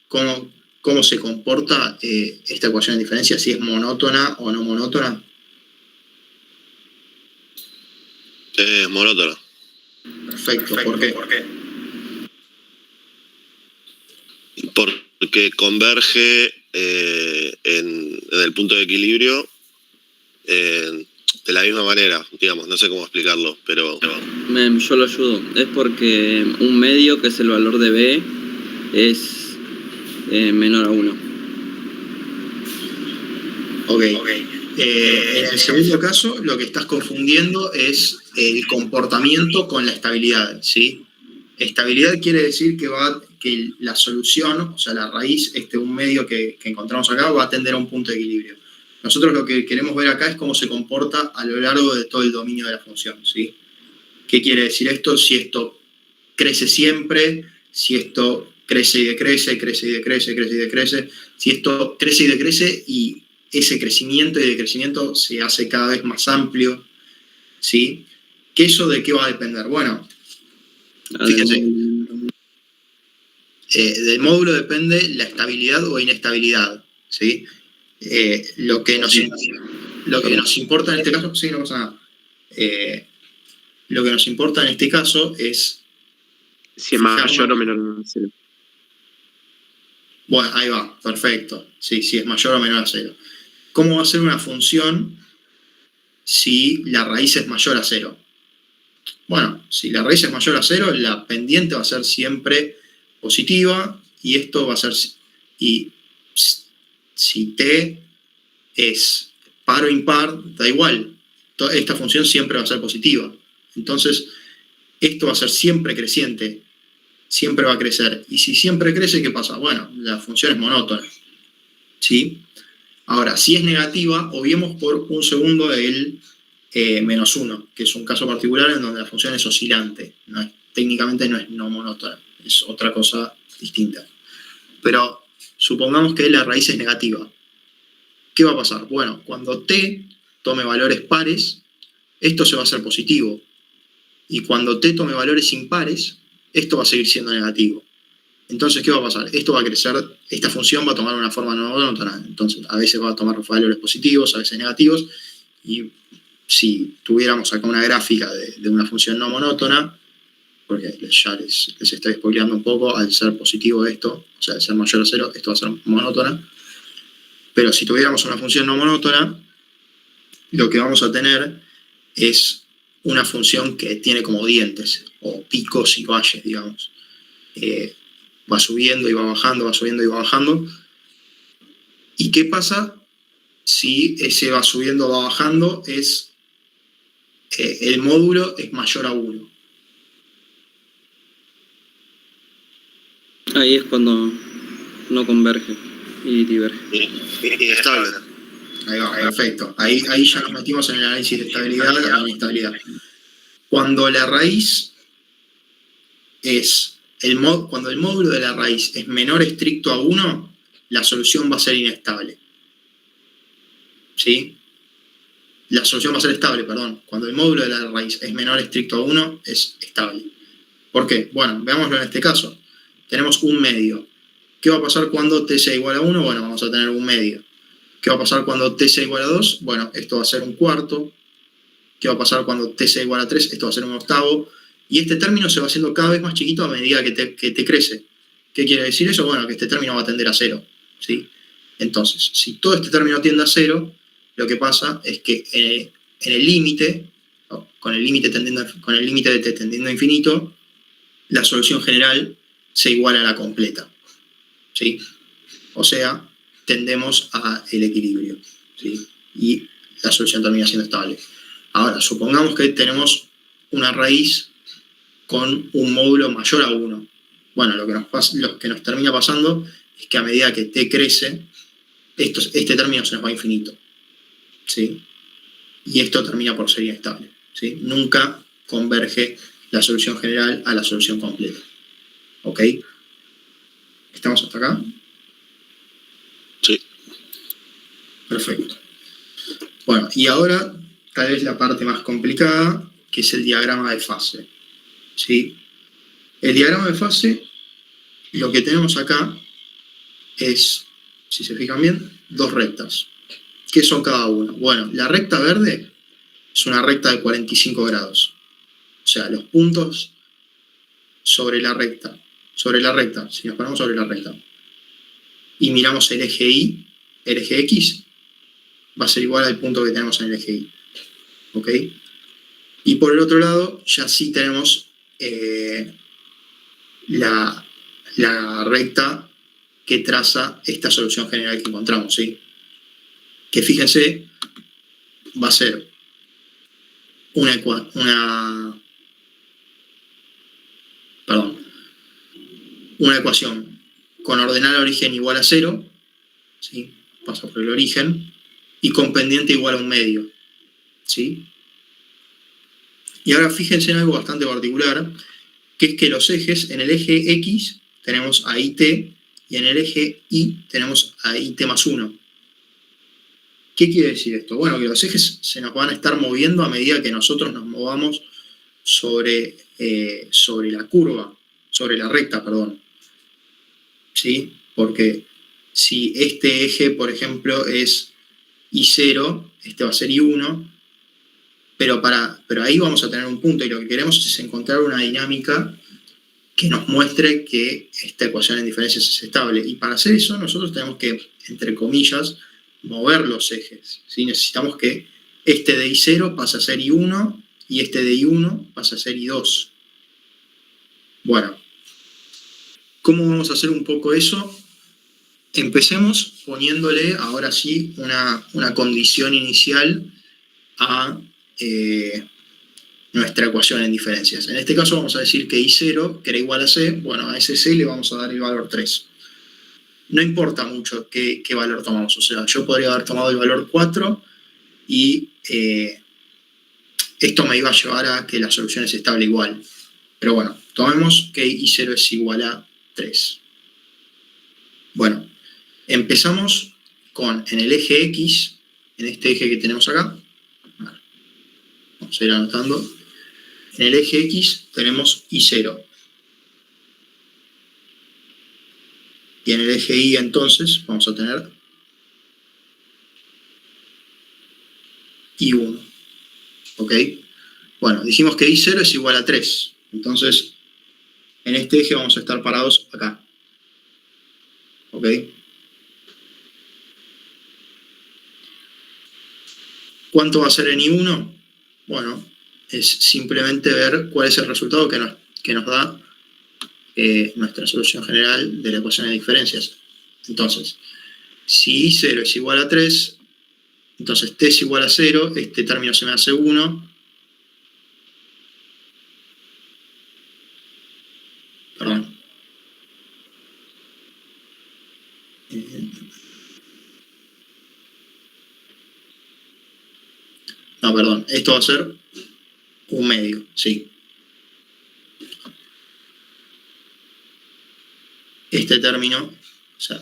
cómo se comporta esta ecuación de diferencia, si es monótona o no monótona? Monótona. Perfecto. ¿Por qué? Porque converge en el punto de equilibrio de la misma manera, digamos, no sé cómo explicarlo, pero... Yo lo ayudo. Es porque un medio, que es el valor de B, es menor a 1. Ok. En el segundo caso, lo que estás confundiendo es el comportamiento con la estabilidad, ¿sí? Estabilidad quiere decir que la solución, o sea, la raíz, un medio que encontramos acá, va a tender a un punto de equilibrio. Nosotros lo que queremos ver acá es cómo se comporta a lo largo de todo el dominio de la función, ¿sí? ¿Qué quiere decir esto? Si esto crece siempre, si esto crece y decrece, crece y decrece, crece y decrece, si esto crece y decrece y ese crecimiento y decrecimiento se hace cada vez más amplio, ¿sí? ¿Que eso de qué va a depender? Bueno, fíjense, del módulo depende la estabilidad o inestabilidad, ¿sí? Lo que nos importa en este caso, sí, no pasa nada. Lo que nos importa en este caso es... Si es mayor o menor a 0. Bueno, ahí va, perfecto. Sí, si es mayor o menor a 0. ¿Cómo va a ser una función si la raíz es mayor a 0? Bueno, si la raíz es mayor a 0, la pendiente va a ser siempre positiva y esto va a ser... Y si t es par o impar, da igual. Esta función siempre va a ser positiva. Entonces, esto va a ser siempre creciente. Siempre va a crecer. Y si siempre crece, ¿qué pasa? Bueno, la función es monótona. ¿Sí? Ahora, si es negativa, obviemos por un segundo el menos 1, que es un caso particular en donde la función es oscilante. Técnicamente no es no monótona, es otra cosa distinta. Pero supongamos que la raíz es negativa. ¿Qué va a pasar? Bueno, cuando t tome valores pares, esto se va a hacer positivo. Y cuando t tome valores impares, esto va a seguir siendo negativo. Entonces, ¿qué va a pasar? Esto va a crecer, esta función va a tomar una forma no monótona. Entonces, a veces va a tomar valores positivos, a veces negativos. Y si tuviéramos acá una gráfica de una función no monótona, porque ya les estoy spoileando un poco, al ser positivo esto, o sea, al ser mayor a 0, esto va a ser monótona. Pero si tuviéramos una función no monótona, lo que vamos a tener es una función que tiene como dientes, o picos y valles, digamos. Va subiendo y va bajando, va subiendo y va bajando. ¿Y qué pasa si ese va subiendo o va bajando es el módulo es mayor a 1? Ahí es cuando no converge y diverge. Inestable. Ahí va, perfecto. Ahí ya nos metimos en el análisis de estabilidad e inestabilidad. Cuando la raíz es... Cuando el módulo de la raíz es menor estricto a 1, la solución va a ser inestable. ¿Sí? La solución va a ser estable, perdón. Cuando el módulo de la raíz es menor estricto a 1, es estable. ¿Por qué? Bueno, veámoslo en este caso. Tenemos un medio. ¿Qué va a pasar cuando t sea igual a 1? Bueno, vamos a tener un medio. ¿Qué va a pasar cuando t sea igual a 2? Bueno, esto va a ser un cuarto. ¿Qué va a pasar cuando t sea igual a 3? Esto va a ser un octavo. Y este término se va haciendo cada vez más chiquito a medida que te crece. ¿Qué quiere decir eso? Bueno, que este término va a tender a 0. ¿Sí? Entonces, si todo este término tiende a 0, lo que pasa es que en el límite, con el límite de t tendiendo a infinito, la solución general se iguala a la completa. ¿Sí? O sea, tendemos al equilibrio. ¿Sí? Y la solución termina siendo estable. Ahora, supongamos que tenemos una raíz con un módulo mayor a 1. Bueno, lo que nos termina pasando es que a medida que t crece, este término se nos va a infinito. ¿Sí? Y esto termina por ser inestable. ¿Sí? Nunca converge la solución general a la solución completa. ¿Ok? ¿Estamos hasta acá? Sí. Perfecto. Bueno, y ahora tal vez la parte más complicada, que es el diagrama de fase. ¿sí? El diagrama de fase, lo que tenemos acá es, si se fijan bien, dos rectas. ¿Qué son cada una? Bueno, la recta verde es una recta de 45 grados. O sea, los puntos sobre la recta, si nos ponemos sobre la recta y miramos el eje Y, el eje X, va a ser igual al punto que tenemos en el eje Y. ¿Ok? Y por el otro lado, ya sí tenemos la recta que traza esta solución general que encontramos, ¿sí? Que fíjense, va a ser una ecuación con ordenal a origen igual a 0, ¿sí? Pasa por el origen, y con pendiente igual a 1 medio, ¿sí? Y ahora fíjense en algo bastante particular, que es que los ejes, en el eje X tenemos a IT, y en el eje Y tenemos a IT más 1. ¿Qué quiere decir esto? Bueno, que los ejes se nos van a estar moviendo a medida que nosotros nos movamos sobre la curva, sobre la recta, perdón. ¿Sí? Porque si este eje, por ejemplo, es I0, este va a ser I1, pero ahí vamos a tener un punto, y lo que queremos es encontrar una dinámica que nos muestre que esta ecuación en diferencias es estable. Y para hacer eso nosotros tenemos que, entre comillas, mover los ejes, ¿sí? Necesitamos que este de I0 pase a ser I1 y este de I1 pase a ser I2. Bueno, ¿cómo vamos a hacer un poco eso? Empecemos poniéndole ahora sí una condición inicial a nuestra ecuación en diferencias. En este caso vamos a decir que I0, que era igual a C, bueno, a ese C le vamos a dar el valor 3. No importa mucho qué valor tomamos, o sea, yo podría haber tomado el valor 4 y esto me iba a llevar a que la solución es estable igual. Pero bueno, tomemos que I0 es igual a 3. Bueno, empezamos con, en el eje X, en este eje que tenemos acá, vamos a ir anotando, en el eje X tenemos I0. Y en el eje Y entonces vamos a tener I1. ¿Ok? Bueno, dijimos que I0 es igual a 3. Entonces, en este eje vamos a estar parados acá. ¿Ok? ¿Cuánto va a ser en I1? Bueno, es simplemente ver cuál es el resultado que nos da nuestra solución general de la ecuación de diferencias. Entonces, si I0 es igual a 3, entonces T es igual a 0, este término se me hace 1. Perdón. No, perdón, esto va a ser 1 medio, sí. Este término, o sea,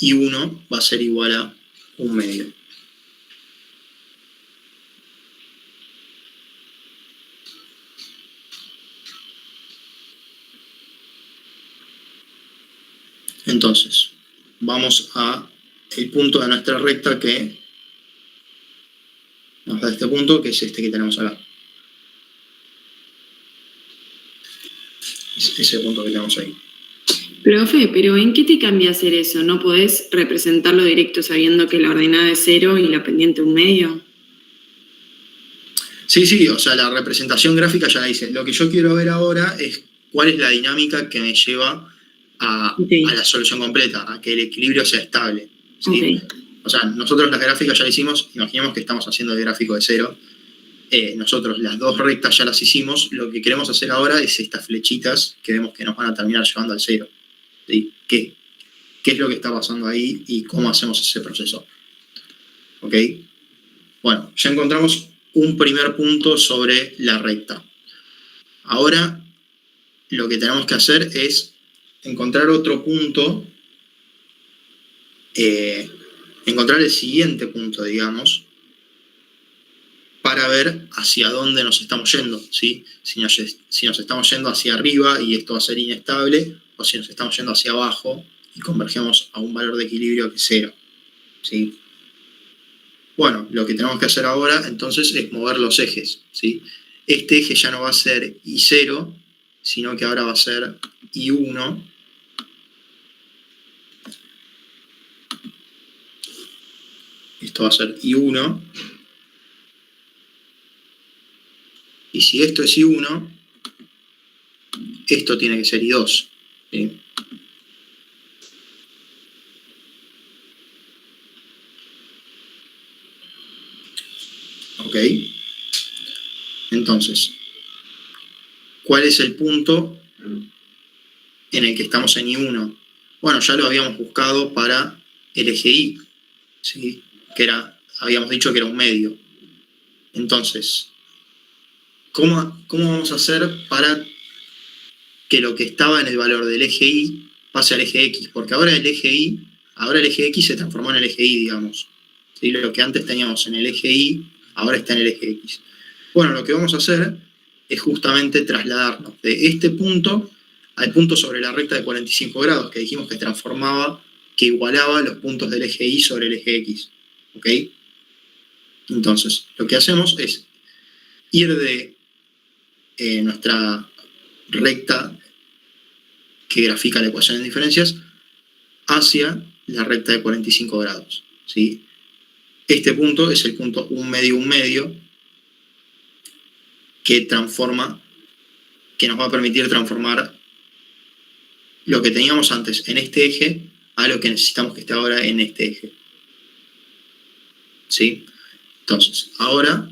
I1 va a ser igual a 1 medio. Entonces, vamos a el punto de nuestra recta que nos da este punto, que es este que tenemos acá. Es ese punto que tenemos ahí. Profe, pero ¿en qué te cambia hacer eso? ¿No podés representarlo directo sabiendo que la ordenada es 0 y la pendiente 1 medio? Sí, o sea, la representación gráfica ya la hice. Lo que yo quiero ver ahora es cuál es la dinámica que me lleva a la solución completa, a que el equilibrio sea estable, ¿sí? Okay. O sea, nosotros las gráficas ya la hicimos, imaginemos que estamos haciendo el gráfico de 0. Nosotros las dos rectas ya las hicimos, lo que queremos hacer ahora es estas flechitas que vemos que nos van a terminar llevando al 0. ¿Sí? ¿Qué es lo que está pasando ahí y cómo hacemos ese proceso? ¿Ok? Bueno, ya encontramos un primer punto sobre la recta. Ahora lo que tenemos que hacer es encontrar otro punto, encontrar el siguiente punto, digamos, para ver hacia dónde nos estamos yendo, ¿sí? Si nos estamos yendo hacia arriba y esto va a ser inestable, o si nos estamos yendo hacia abajo y convergemos a un valor de equilibrio que es 0, ¿sí? Bueno, lo que tenemos que hacer ahora entonces es mover los ejes, ¿sí? Este eje ya no va a ser I0, sino que ahora va a ser I1. Esto va a ser I1. Y si esto es I1, esto tiene que ser I2. ¿Sí? ¿Ok? Entonces, ¿cuál es el punto en el que estamos en I1? Bueno, ya lo habíamos buscado para el eje Y, ¿sí? Habíamos dicho que era un medio. Entonces, ¿cómo vamos a hacer para que lo que estaba en el valor del eje Y pase al eje X? Porque ahora el eje X se transformó en el eje Y, digamos. ¿Sí? Lo que antes teníamos en el eje Y, ahora está en el eje X. Bueno, lo que vamos a hacer es justamente trasladarnos de este punto al punto sobre la recta de 45 grados, que dijimos que igualaba los puntos del eje Y sobre el eje X. ¿Ok? Entonces, lo que hacemos es ir de nuestra recta que grafica la ecuación en diferencias hacia la recta de 45 grados. ¿Sí? Este punto es el punto 1 medio, que nos va a permitir transformar lo que teníamos antes en este eje a lo que necesitamos que esté ahora en este eje. ¿Sí? Entonces, ahora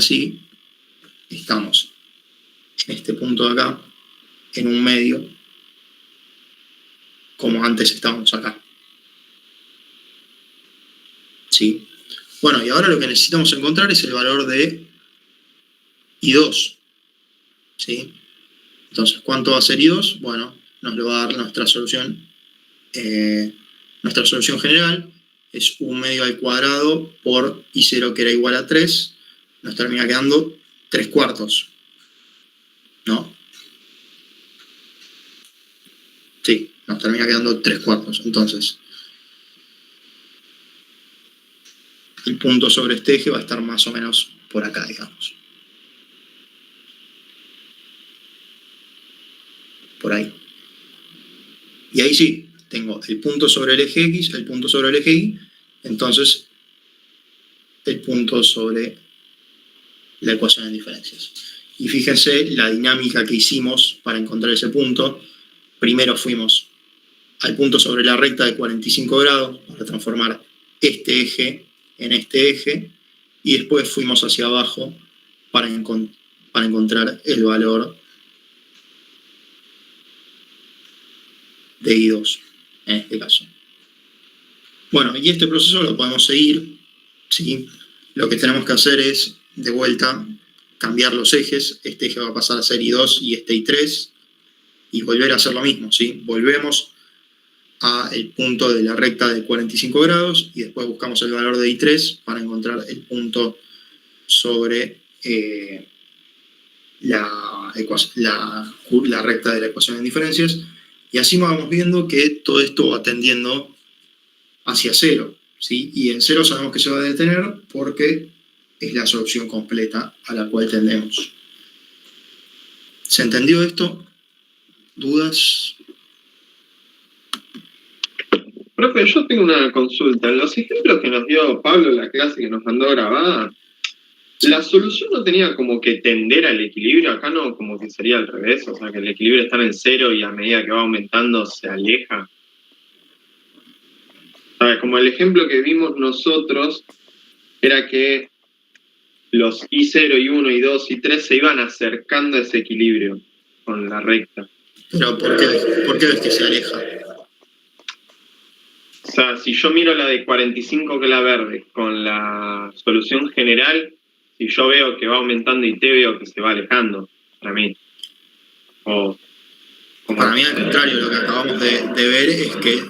sí, estamos en este punto de acá, en un medio, como antes estábamos acá. ¿Sí? Bueno, y ahora lo que necesitamos encontrar es el valor de I2. ¿Sí? Entonces, ¿cuánto va a ser I2? Bueno, nos lo va a dar nuestra solución. Nuestra solución general es 1 medio al cuadrado por I0, que era igual a 3. Nos termina quedando 3/4. ¿No? Sí, nos termina quedando 3/4. Entonces, el punto sobre este eje va a estar más o menos por acá, digamos. Por ahí. Y ahí sí, tengo el punto sobre el eje X, el punto sobre el eje Y, entonces el punto sobre la ecuación en diferencias. Y fíjense la dinámica que hicimos para encontrar ese punto. Primero fuimos al punto sobre la recta de 45 grados para transformar este eje en este eje, y después fuimos hacia abajo para encontrar el valor de I2, en este caso. Bueno, y este proceso lo podemos seguir, ¿sí? Lo que tenemos que hacer es, de vuelta, cambiar los ejes. Este eje va a pasar a ser I2 y este I3, y volver a hacer lo mismo, ¿sí? Volvemos al punto de la recta de 45 grados y después buscamos el valor de I3 para encontrar el punto sobre la recta de la ecuación en diferencias. Y así vamos viendo que todo esto va tendiendo hacia 0, ¿sí? Y en 0 sabemos que se va a detener porque es la solución completa a la cual tendemos. ¿Se entendió esto? ¿Dudas? Profe, yo tengo una consulta. En los ejemplos que nos dio Pablo en la clase que nos mandó grabada, la solución no tenía como que tender al equilibrio. Acá no, como que sería al revés. O sea, que el equilibrio está en 0 y a medida que va aumentando se aleja. ¿Sabes? Como el ejemplo que vimos nosotros era que los I0, I1, I2, I3 se iban acercando a ese equilibrio con la recta. Pero ¿por qué ves que se aleja? O sea, si yo miro la de 45, que es la verde, con la solución general, si yo veo que va aumentando y te veo que se va alejando, para mí. Para mí, al contrario, lo que acabamos de ver es que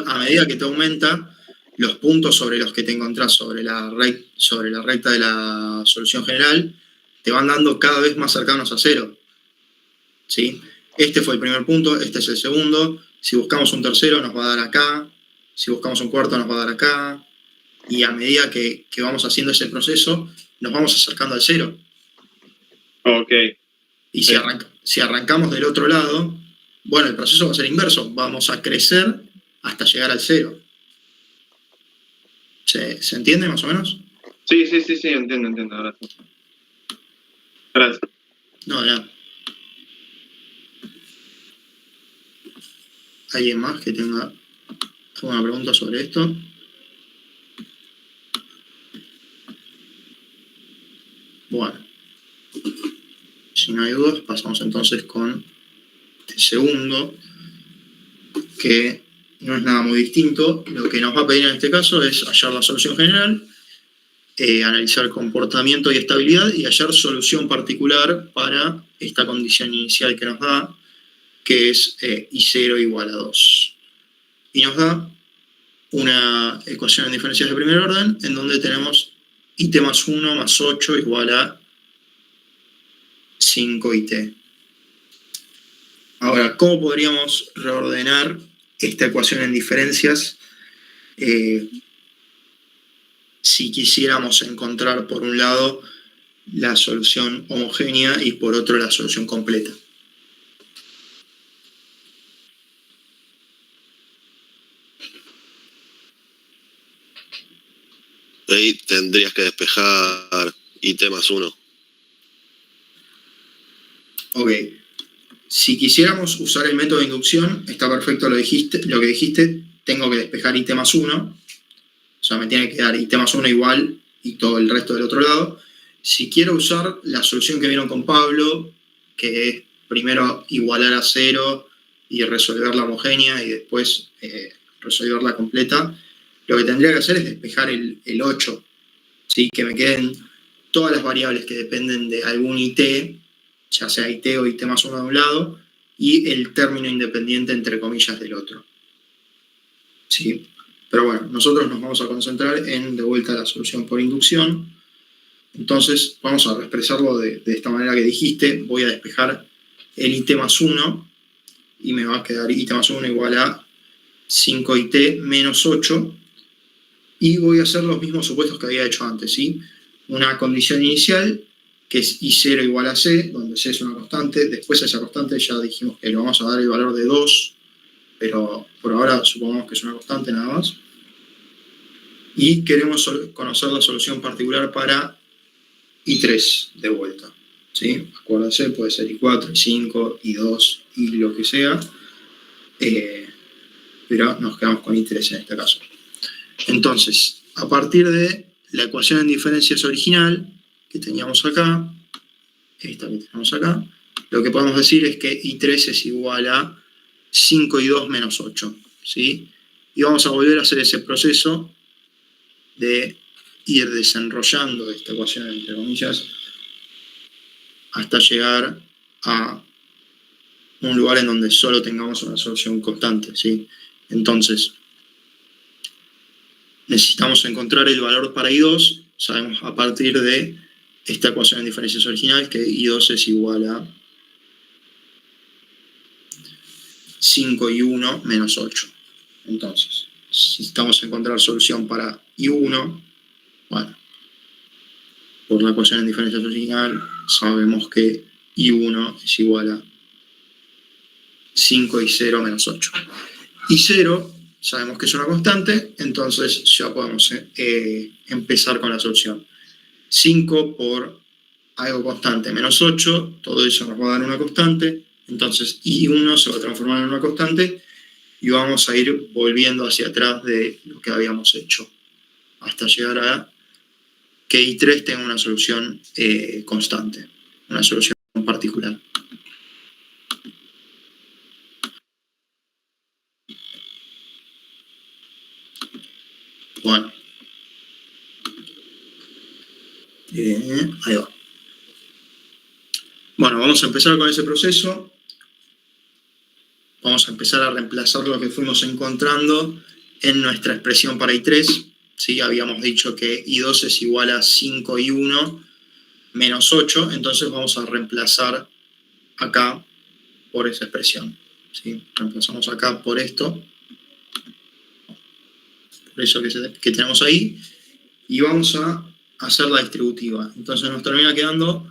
a medida que te aumenta, los puntos sobre los que te encontrás sobre la recta de la solución general te van dando cada vez más cercanos a cero. ¿Sí? Este fue el primer punto, este es el segundo. Si buscamos un tercero nos va a dar acá, si buscamos un cuarto nos va a dar acá, y a medida que vamos haciendo ese proceso, nos vamos acercando al cero. Ok. Y si arrancamos del otro lado, bueno, el proceso va a ser inverso, vamos a crecer hasta llegar al cero. ¿Se entiende más o menos? Sí, entiendo, gracias. Gracias. No, ya. ¿Alguien más que tenga alguna pregunta sobre esto? Bueno, si no hay dudas, pasamos entonces con el segundo, que no es nada muy distinto. Lo que nos va a pedir en este caso es hallar la solución general, analizar comportamiento y estabilidad y hallar solución particular para esta condición inicial que nos da, que es I0 igual a 2. Y nos da una ecuación en diferencias de primer orden en donde tenemos IT más 1 más 8 igual a 5IT. Ahora, ¿cómo podríamos reordenar esta ecuación en diferencias si quisiéramos encontrar por un lado la solución homogénea y por otro la solución completa? Ahí tendrías que despejar IT más 1. Ok. Si quisiéramos usar el método de inducción, está perfecto lo que dijiste, tengo que despejar IT más 1. O sea, me tiene que dar IT más 1 igual y todo el resto del otro lado. Si quiero usar la solución que vieron con Pablo, que es primero igualar a 0 y resolver la homogénea y después resolver la completa, lo que tendría que hacer es despejar el 8, ¿sí? Que me queden todas las variables que dependen de algún IT, ya sea IT o IT más 1 de un lado, y el término independiente, entre comillas, del otro. ¿Sí? Pero bueno, nosotros nos vamos a concentrar en, de vuelta, la solución por inducción. Entonces, vamos a expresarlo de esta manera que dijiste. Voy a despejar el IT más 1, y me va a quedar IT más 1 igual a 5IT menos 8, y voy a hacer los mismos supuestos que había hecho antes, ¿sí? Una condición inicial, que es I0 igual a C, donde C es una constante. Después a esa constante ya dijimos que le vamos a dar el valor de 2, pero por ahora supongamos que es una constante nada más. Y queremos conocer la solución particular para I3 de vuelta, ¿sí? Acuérdense, puede ser I4, I5, I2, I lo que sea, pero nos quedamos con I3 en este caso. Entonces, a partir de la ecuación en diferencias original que teníamos acá, esta que tenemos acá, lo que podemos decir es que I3 es igual a 5I2 menos 8, ¿sí? Y vamos a volver a hacer ese proceso de ir desenrollando esta ecuación, entre comillas, hasta llegar a un lugar en donde solo tengamos una solución constante, ¿sí? Entonces, necesitamos encontrar el valor para I2, sabemos a partir de esta ecuación en diferencias original que I2 es igual a 5I1 menos 8. Entonces, necesitamos encontrar solución para I1, bueno, por la ecuación en diferencias original sabemos que I1 es igual a 5I0 menos 8. I0 sabemos que es una constante, entonces ya podemos empezar con la solución. 5 por algo constante menos 8, todo eso nos va a dar una constante, entonces I1 se va a transformar en una constante y vamos a ir volviendo hacia atrás de lo que habíamos hecho, hasta llegar a que I3 tenga una solución constante, una solución particular. Bueno. Ahí va. Bueno, vamos a empezar con ese proceso. Vamos a empezar a reemplazar lo que fuimos encontrando en nuestra expresión para I3, ¿sí? Habíamos dicho que I2 es igual a 5I1 menos 8, entonces vamos a reemplazar acá por esa expresión, ¿sí? Reemplazamos acá por esto, por eso que tenemos ahí, y vamos a hacer la distributiva. Entonces nos termina quedando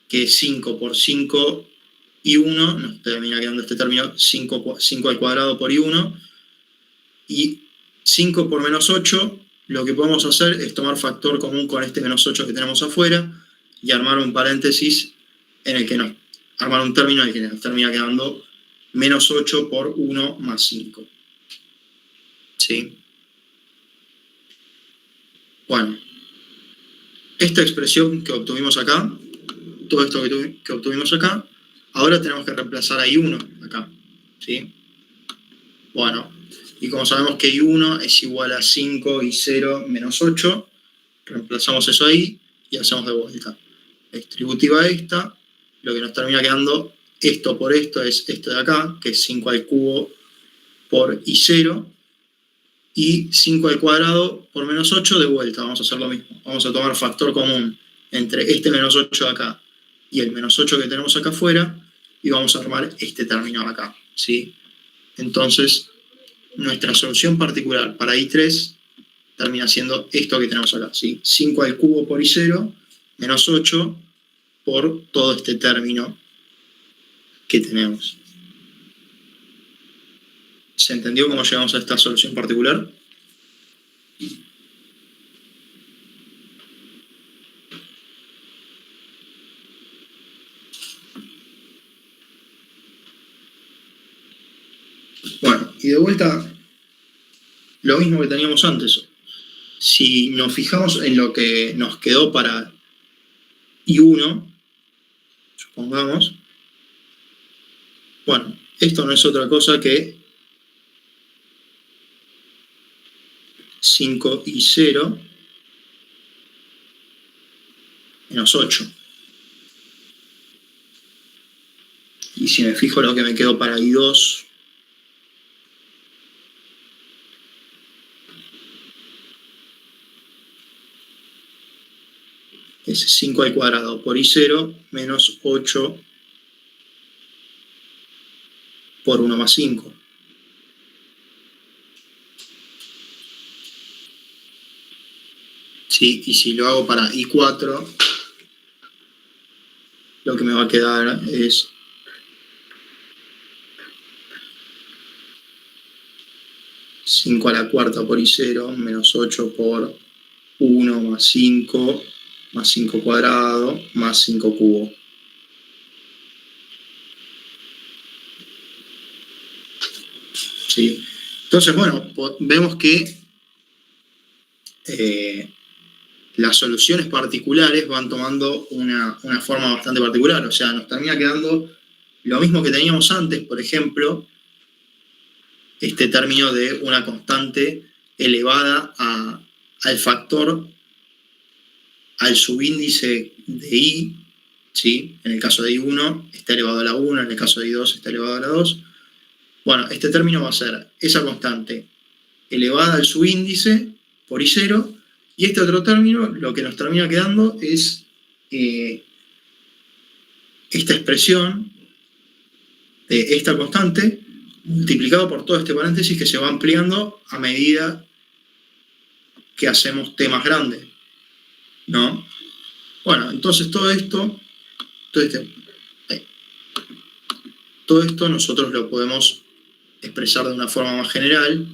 que 5 por 5 I1, nos termina quedando este término 5 al cuadrado por I1, y 5 por menos 8, lo que podemos hacer es tomar factor común con este menos 8 que tenemos afuera y armar un paréntesis en el que nos, armar un término en el que nos termina quedando menos 8 por 1 más 5. ¿Sí? Bueno, esta expresión que obtuvimos acá, todo esto que obtuvimos acá, ahora tenemos que reemplazar a I1 acá. ¿Sí? Bueno, y como sabemos que I1 es igual a 5 y 0 menos 8, reemplazamos eso ahí y hacemos de vuelta. Distributiva esta, lo que nos termina quedando, esto por esto es esto de acá, que es 5 al cubo por I0, y 5 al cuadrado por menos 8 de vuelta, vamos a hacer lo mismo. Vamos a tomar factor común entre este menos 8 de acá y el menos 8 que tenemos acá afuera, y vamos a armar este término de acá, ¿sí? Entonces, nuestra solución particular para I3 termina siendo esto que tenemos acá, ¿sí? 5 al cubo por I0 menos 8 por todo este término que tenemos. ¿Se entendió cómo llegamos a esta solución particular? Bueno, y de vuelta, lo mismo que teníamos antes. Si nos fijamos en lo que nos quedó para I1, supongamos, bueno, esto no es otra cosa que 5I0 menos 8. Y si me fijo lo que me quedó para I2, es 5 al cuadrado por I0 menos 8 por 1 más 5. ¿Sí? Y si lo hago para I4, lo que me va a quedar es 5 a la cuarta por I0 menos 8 por 1 más 5 más 5 cuadrado más 5 cubo. ¿Sí? Entonces, bueno, vemos que las soluciones particulares van tomando una forma bastante particular. O sea, nos termina quedando lo mismo que teníamos antes, por ejemplo, este término de una constante elevada al factor, al subíndice de I, ¿sí? En el caso de I1 está elevado a la 1, en el caso de I2 está elevado a la 2. Bueno, este término va a ser esa constante elevada al subíndice por I0, y este otro término, lo que nos termina quedando es esta expresión de esta constante multiplicado por todo este paréntesis que se va ampliando a medida que hacemos t más grande, ¿no? Bueno, entonces todo esto nosotros lo podemos expresar de una forma más general,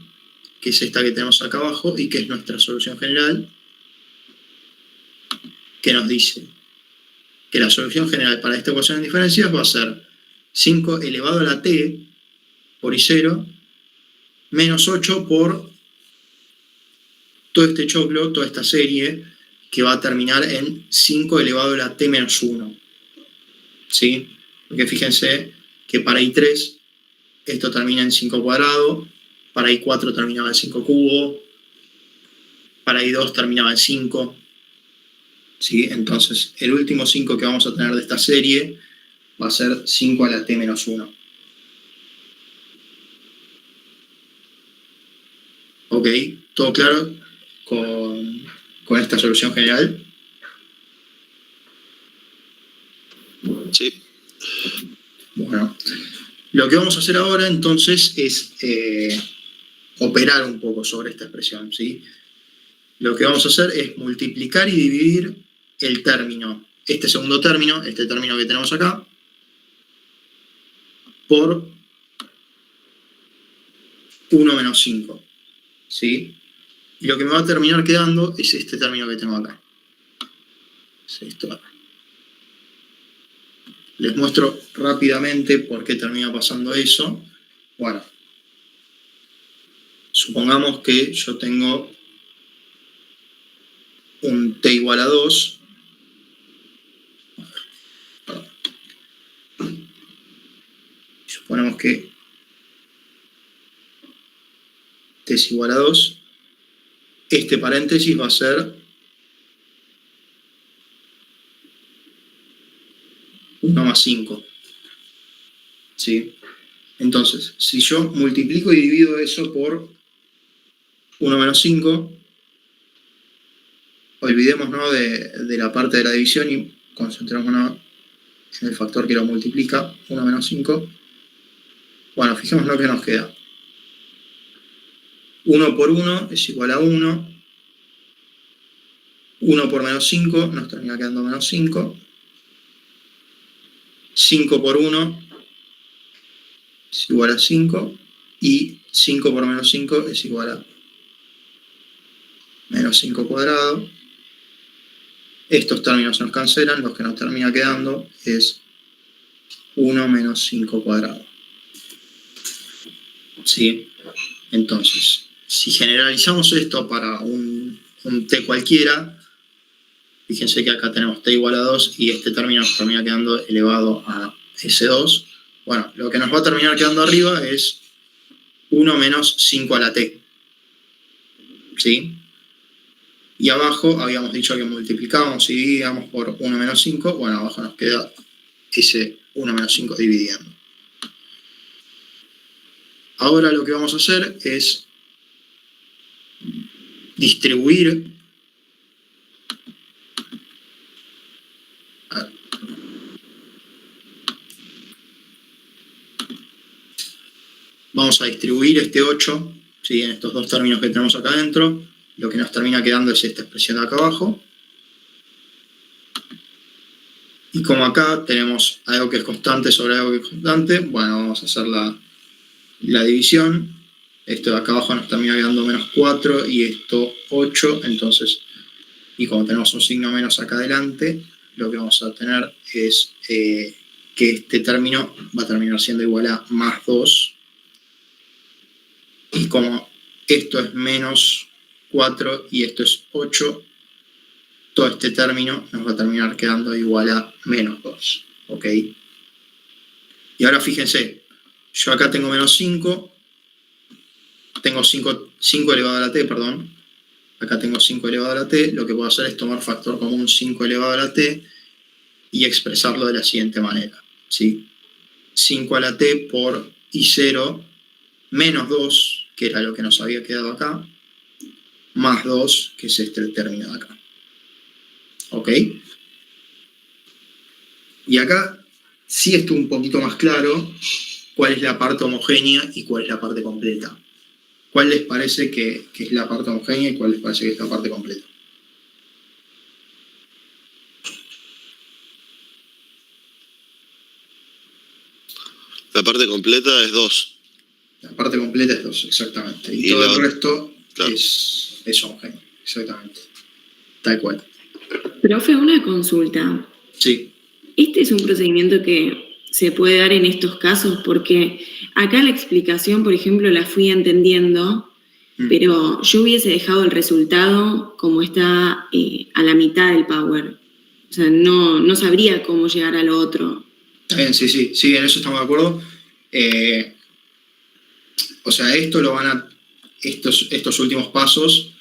que es esta que tenemos acá abajo y que es nuestra solución general, que nos dice que la solución general para esta ecuación en diferencias va a ser 5 elevado a la t por I0 menos 8 por todo este choclo, toda esta serie, que va a terminar en 5 elevado a la t menos 1. ¿Sí? Porque fíjense que para I3 esto termina en 5 cuadrado, para I4 terminaba en 5 cubo, para I2 terminaba en 5. ¿Sí? Entonces, el último 5 que vamos a tener de esta serie va a ser 5 a la t menos 1. Ok, ¿todo claro con esta solución general? Sí. Bueno, lo que vamos a hacer ahora entonces es operar un poco sobre esta expresión, ¿sí? Lo que vamos a hacer es multiplicar y dividir el término, este segundo término, este término que tenemos acá, por 1 menos 5, ¿sí? Y lo que me va a terminar quedando es este término que tengo acá. Es esto de acá. Les muestro rápidamente por qué termina pasando eso. Bueno, supongamos que yo tengo un t igual a 2. Suponemos que t es igual a 2. Este paréntesis va a ser 1 más 5. ¿Sí? Entonces, si yo multiplico y divido eso por 1 menos 5, olvidémonos de la parte de la división y concentrémonos en el factor que lo multiplica, 1 menos 5. Bueno, fijémonos lo que nos queda. 1 por 1 es igual a 1. 1 por menos 5 nos termina quedando menos 5. 5 por 1 es igual a 5. Y 5 por menos 5 es igual a menos 5 cuadrado. Estos términos nos cancelan, los que nos termina quedando es 1 menos 5 cuadrado. ¿Sí? Entonces, si generalizamos esto para un t cualquiera, fíjense que acá tenemos t igual a 2 y este término nos termina quedando elevado a S2. Bueno, lo que nos va a terminar quedando arriba es 1 menos 5 a la t. ¿Sí? Y abajo habíamos dicho que multiplicábamos y dividíamos por 1 menos 5. Bueno, abajo nos queda ese 1 menos 5 dividiendo. Ahora lo que vamos a hacer es distribuir vamos a distribuir este 8, ¿sí? En estos dos términos que tenemos acá adentro. Lo que nos termina quedando es esta expresión de acá abajo. Y como acá tenemos algo que es constante sobre algo que es constante, bueno, vamos a hacer la división. Esto de acá abajo nos termina quedando menos 4 y esto 8. Entonces, y como tenemos un signo menos acá adelante, lo que vamos a tener es que este término va a terminar siendo igual a más 2. Y como esto es menos 4 y esto es 8, todo este término nos va a terminar quedando igual a menos 2. ¿Ok? Y ahora fíjense, yo acá tengo menos 5, tengo 5 elevado a la t, perdón. Acá tengo 5 elevado a la t, lo que puedo hacer es tomar factor común 5 elevado a la t y expresarlo de la siguiente manera. ¿Sí? 5 a la t por i0 menos 2, que era lo que nos había quedado acá, más 2, que es este término de acá. ¿Ok? Y acá sí está un poquito más claro cuál es la parte homogénea y cuál es la parte completa. ¿Cuál les parece que es la parte homogénea y cuál les parece que es la parte completa? La parte completa es 2. La parte completa es 2, exactamente. Y todo el resto es homogéneo, exactamente. Tal cual. Profe, una consulta. Sí. Este es un procedimiento que se puede dar en estos casos porque acá la explicación, por ejemplo, la fui entendiendo, pero yo hubiese dejado el resultado como está a la mitad del power. O sea, no sabría cómo llegar a lo otro. Bien, sí, en eso estamos de acuerdo. O sea, estos últimos pasos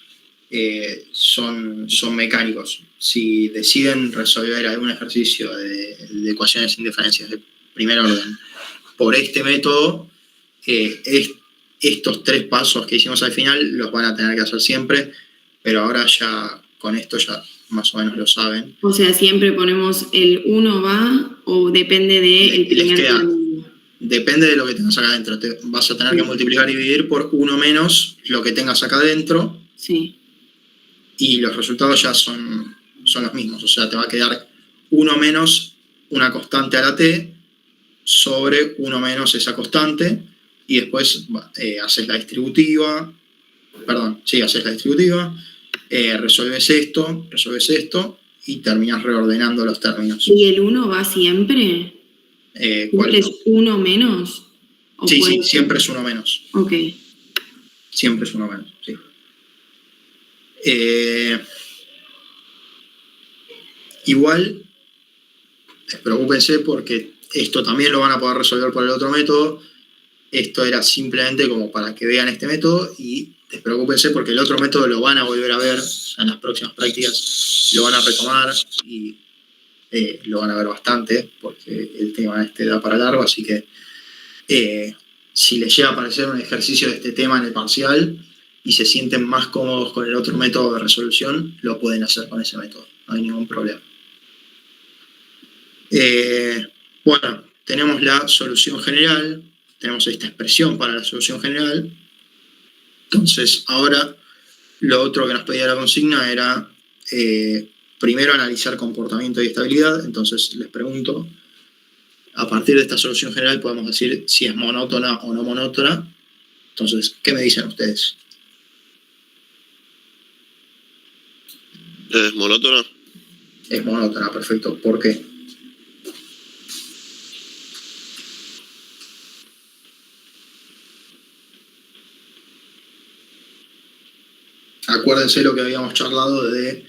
son mecánicos. Si deciden resolver algún ejercicio de ecuaciones sin diferencias de primer orden por este método, estos 3 pasos que hicimos al final los van a tener que hacer siempre, pero ahora ya con esto ya más o menos lo saben. O sea, siempre ponemos el 1 va o depende del primer término. Depende de lo que tengas acá adentro. Vas a tener que multiplicar y dividir por 1 menos lo que tengas acá adentro. Sí. Y los resultados ya son los mismos. O sea, te va a quedar 1 menos una constante a la t sobre 1 menos esa constante. Y después haces la distributiva. Haces la distributiva. Resuelves esto y terminas reordenando los términos. ¿Y el 1 va siempre? ¿Cuál es 1 menos? Sí, siempre es 1 menos. Ok. Siempre es 1 menos, sí. Igual, despreocúpense porque esto también lo van a poder resolver por el otro método. Esto era simplemente como para que vean este método y despreocúpense porque el otro método lo van a volver a ver en las próximas prácticas, lo van a retomar y lo van a ver bastante porque el tema da para largo, así que si les llega a aparecer un ejercicio de este tema en el parcial y se sienten más cómodos con el otro método de resolución, lo pueden hacer con ese método, no hay ningún problema. Bueno, tenemos la solución general, tenemos esta expresión para la solución general. Entonces, ahora lo otro que nos pedía la consigna era primero analizar comportamiento y estabilidad. Entonces, les pregunto, a partir de esta solución general podemos decir si es monótona o no monótona. Entonces, ¿qué me dicen ustedes? ¿Es monótona? Es monótona, perfecto. ¿Por qué? Acuérdense lo que habíamos charlado de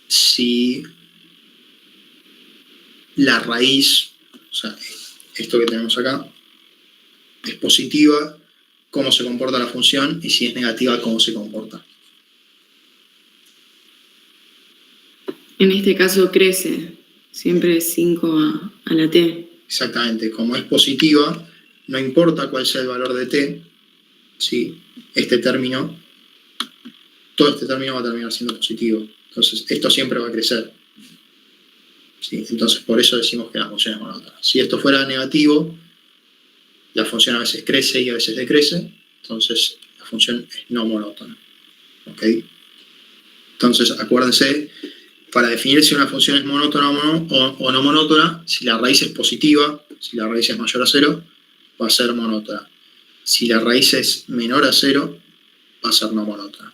si la raíz, o sea, esto que tenemos acá, es positiva, cómo se comporta la función, y si es negativa, cómo se comporta. En este caso crece, siempre es 5 a la t. Exactamente, como es positiva, no importa cuál sea el valor de t, ¿sí? Todo este término va a terminar siendo positivo. Entonces, esto siempre va a crecer. ¿Sí? Entonces, por eso decimos que la función es monótona. Si esto fuera negativo, la función a veces crece y a veces decrece, entonces la función es no monótona. ¿Ok? Entonces, acuérdense, para definir si una función es monótona o no monótona, si la raíz es positiva, si la raíz es mayor a 0, va a ser monótona. Si la raíz es menor a 0, va a ser no monótona.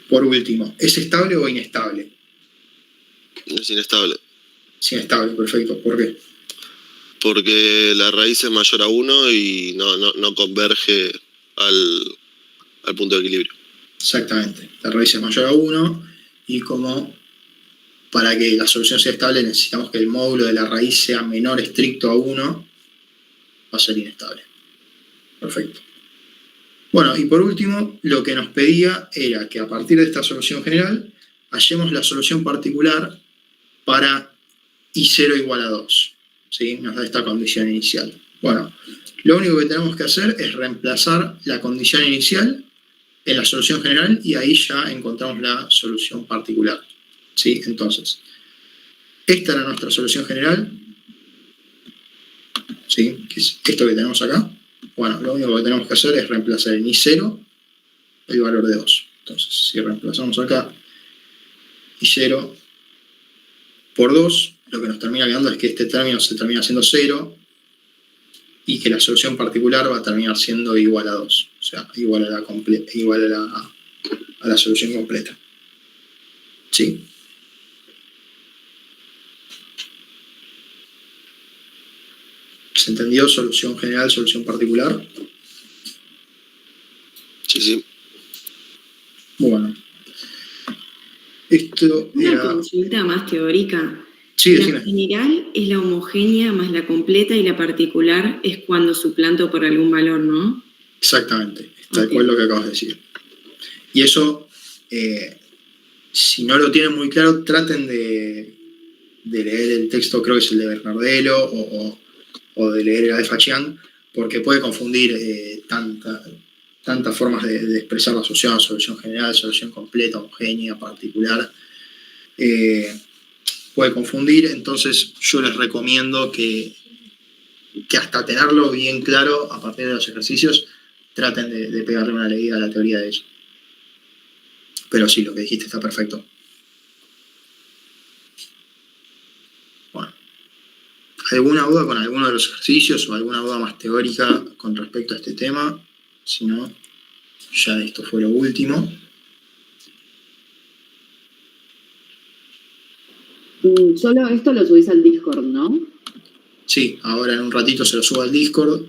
Por último, ¿es estable o inestable? Es inestable. Es inestable, perfecto. ¿Por qué? Porque la raíz es mayor a 1 y no converge al punto de equilibrio. Exactamente. La raíz es mayor a 1 y como para que la solución sea estable necesitamos que el módulo de la raíz sea menor estricto a 1, va a ser inestable. Perfecto. Bueno, y por último, lo que nos pedía era que a partir de esta solución general, hallemos la solución particular para I0 igual a 2. ¿Sí? Nos da esta condición inicial. Bueno, lo único que tenemos que hacer es reemplazar la condición inicial en la solución general y ahí ya encontramos la solución particular. ¿Sí? Entonces, esta era nuestra solución general. ¿Sí? Que es esto que tenemos acá. Bueno, lo único que tenemos que hacer es reemplazar en I0 el valor de 2. Entonces, si reemplazamos acá I0 por 2, lo que nos termina quedando es que este término se termina siendo 0 y que la solución particular va a terminar siendo igual a 2. O sea, igual a la solución completa. ¿Sí? ¿Se entendió? Solución general, solución particular. Sí, sí. Bueno. Esto Una era... consulta más teórica. Sí, La decime. general es la homogénea más la completa y la particular es cuando suplanto por algún valor, ¿no? Exactamente. Tal cual lo que acabas de decir. Y eso, si no lo tienen muy claro, traten de leer el texto, creo que es el de Bernardello, o o de leer el alfa Chiang, porque puede confundir tantas formas de expresar la solución general, solución completa, homogénea, particular. Puede confundir, entonces yo les recomiendo que hasta tenerlo bien claro a partir de los ejercicios, traten de pegarle una leída a la teoría de eso. Pero sí, lo que dijiste está perfecto. Bueno, ¿alguna duda con alguno de los ejercicios o alguna duda más teórica con respecto a este tema? Si no, ya esto fue lo último. Solo esto lo subís al Discord, ¿no? Sí, ahora en un ratito se lo subo al Discord.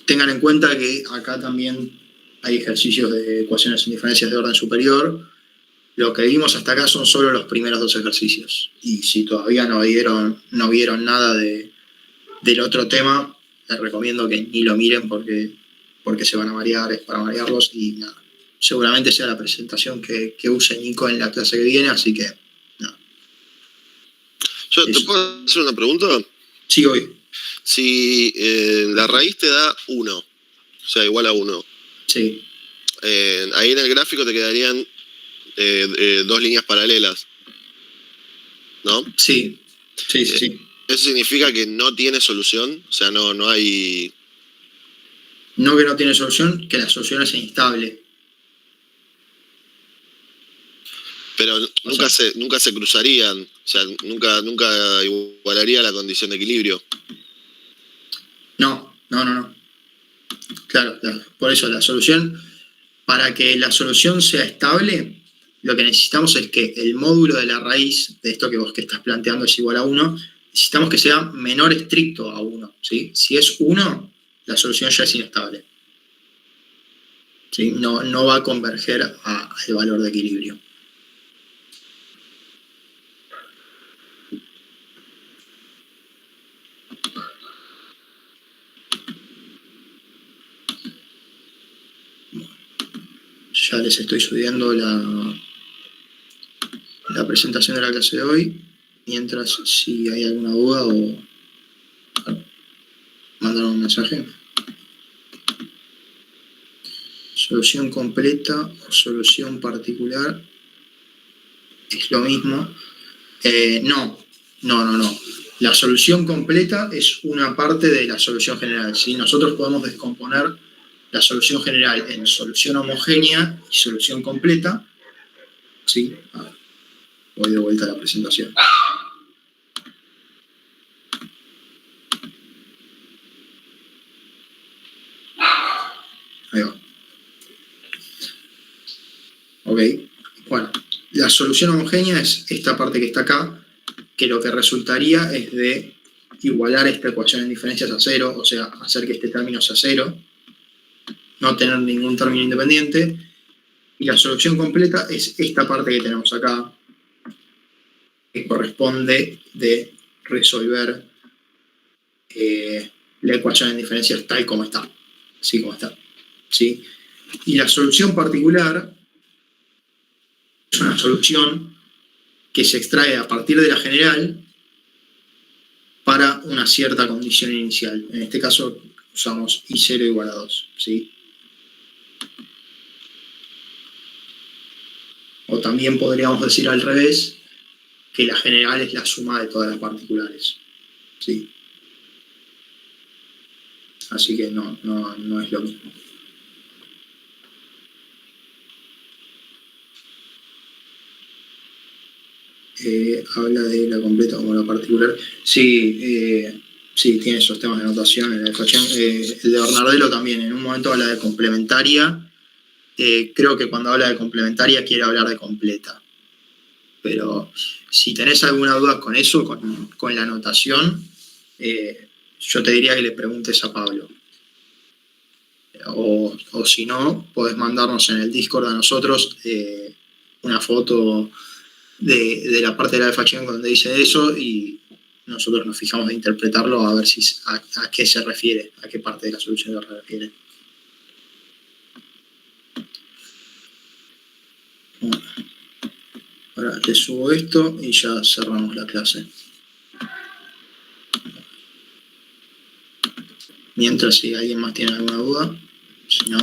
Tengan en cuenta que acá también hay ejercicios de ecuaciones en diferencias de orden superior. Lo que vimos hasta acá son solo los primeros 2 ejercicios. Y si todavía no vieron nada del otro tema, les recomiendo que ni lo miren porque se van a marear, es para marearlos y nada. Seguramente sea la presentación que use Nico en la clase que viene, así que nada. ¿Te puedo hacer una pregunta? Sí, hoy. Si la raíz te da 1, o sea, igual a 1. Sí. Ahí en el gráfico te quedarían 2 líneas paralelas, ¿no? Sí. Sí. ¿Eso significa que no tiene solución? O sea, no hay... No que no tiene solución, que la solución es inestable. Pero nunca se cruzarían, o sea, nunca igualaría la condición de equilibrio. No. Claro. Por eso la solución, para que la solución sea estable, lo que necesitamos es que el módulo de la raíz de esto que vos que estás planteando es igual a 1, necesitamos que sea menor estricto a 1, ¿sí? Si es 1, la solución ya es inestable. ¿Sí? No va a converger al valor de equilibrio. Ya les estoy subiendo la presentación de la clase de hoy. Mientras, si hay alguna duda o mandar un mensaje. Solución completa o solución particular es lo mismo. No. La solución completa es una parte de la solución general. ¿Sí? Nosotros podemos descomponer la solución general en solución homogénea y solución completa. ¿Sí? Voy de vuelta a la presentación. Ahí va. Ok. Bueno, la solución homogénea es esta parte que está acá, que lo que resultaría es de igualar esta ecuación en diferencias a 0, o sea, hacer que este término sea 0, no tener ningún término independiente. Y la solución completa es esta parte que tenemos acá, que corresponde de resolver la ecuación en diferencias tal como está, así como está. ¿Sí? Y la solución particular es una solución que se extrae a partir de la general para una cierta condición inicial. En este caso usamos I0 igual a 2. ¿Sí? O también podríamos decir al revés, que la general es la suma de todas las particulares. ¿Sí? Así que no es lo mismo. Habla de la completa como la particular. Sí, tiene esos temas de notación. El de Bernardelo también, en un momento habla de complementaria. Creo que cuando habla de complementaria quiere hablar de completa. Pero si tenés alguna duda con eso, con la notación, yo te diría que le preguntes a Pablo. O si no, podés mandarnos en el Discord a nosotros una foto de la parte de la alfa Chiang donde dice eso y nosotros nos fijamos de interpretarlo a ver a qué se refiere, a qué parte de la solución se refiere. Bueno, ahora te subo esto y ya cerramos la clase. mientras si alguien más tiene alguna duda. Si no...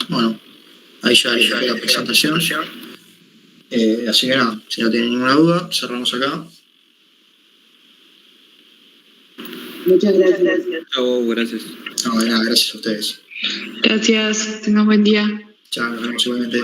Bueno, ahí ya dejé la presentación. Así que nada, si no tienen ninguna duda, cerramos acá. Muchas gracias. Chao, gracias. No, de nada, gracias a ustedes. Gracias, tengan buen día. Chao, nos vemos igualmente.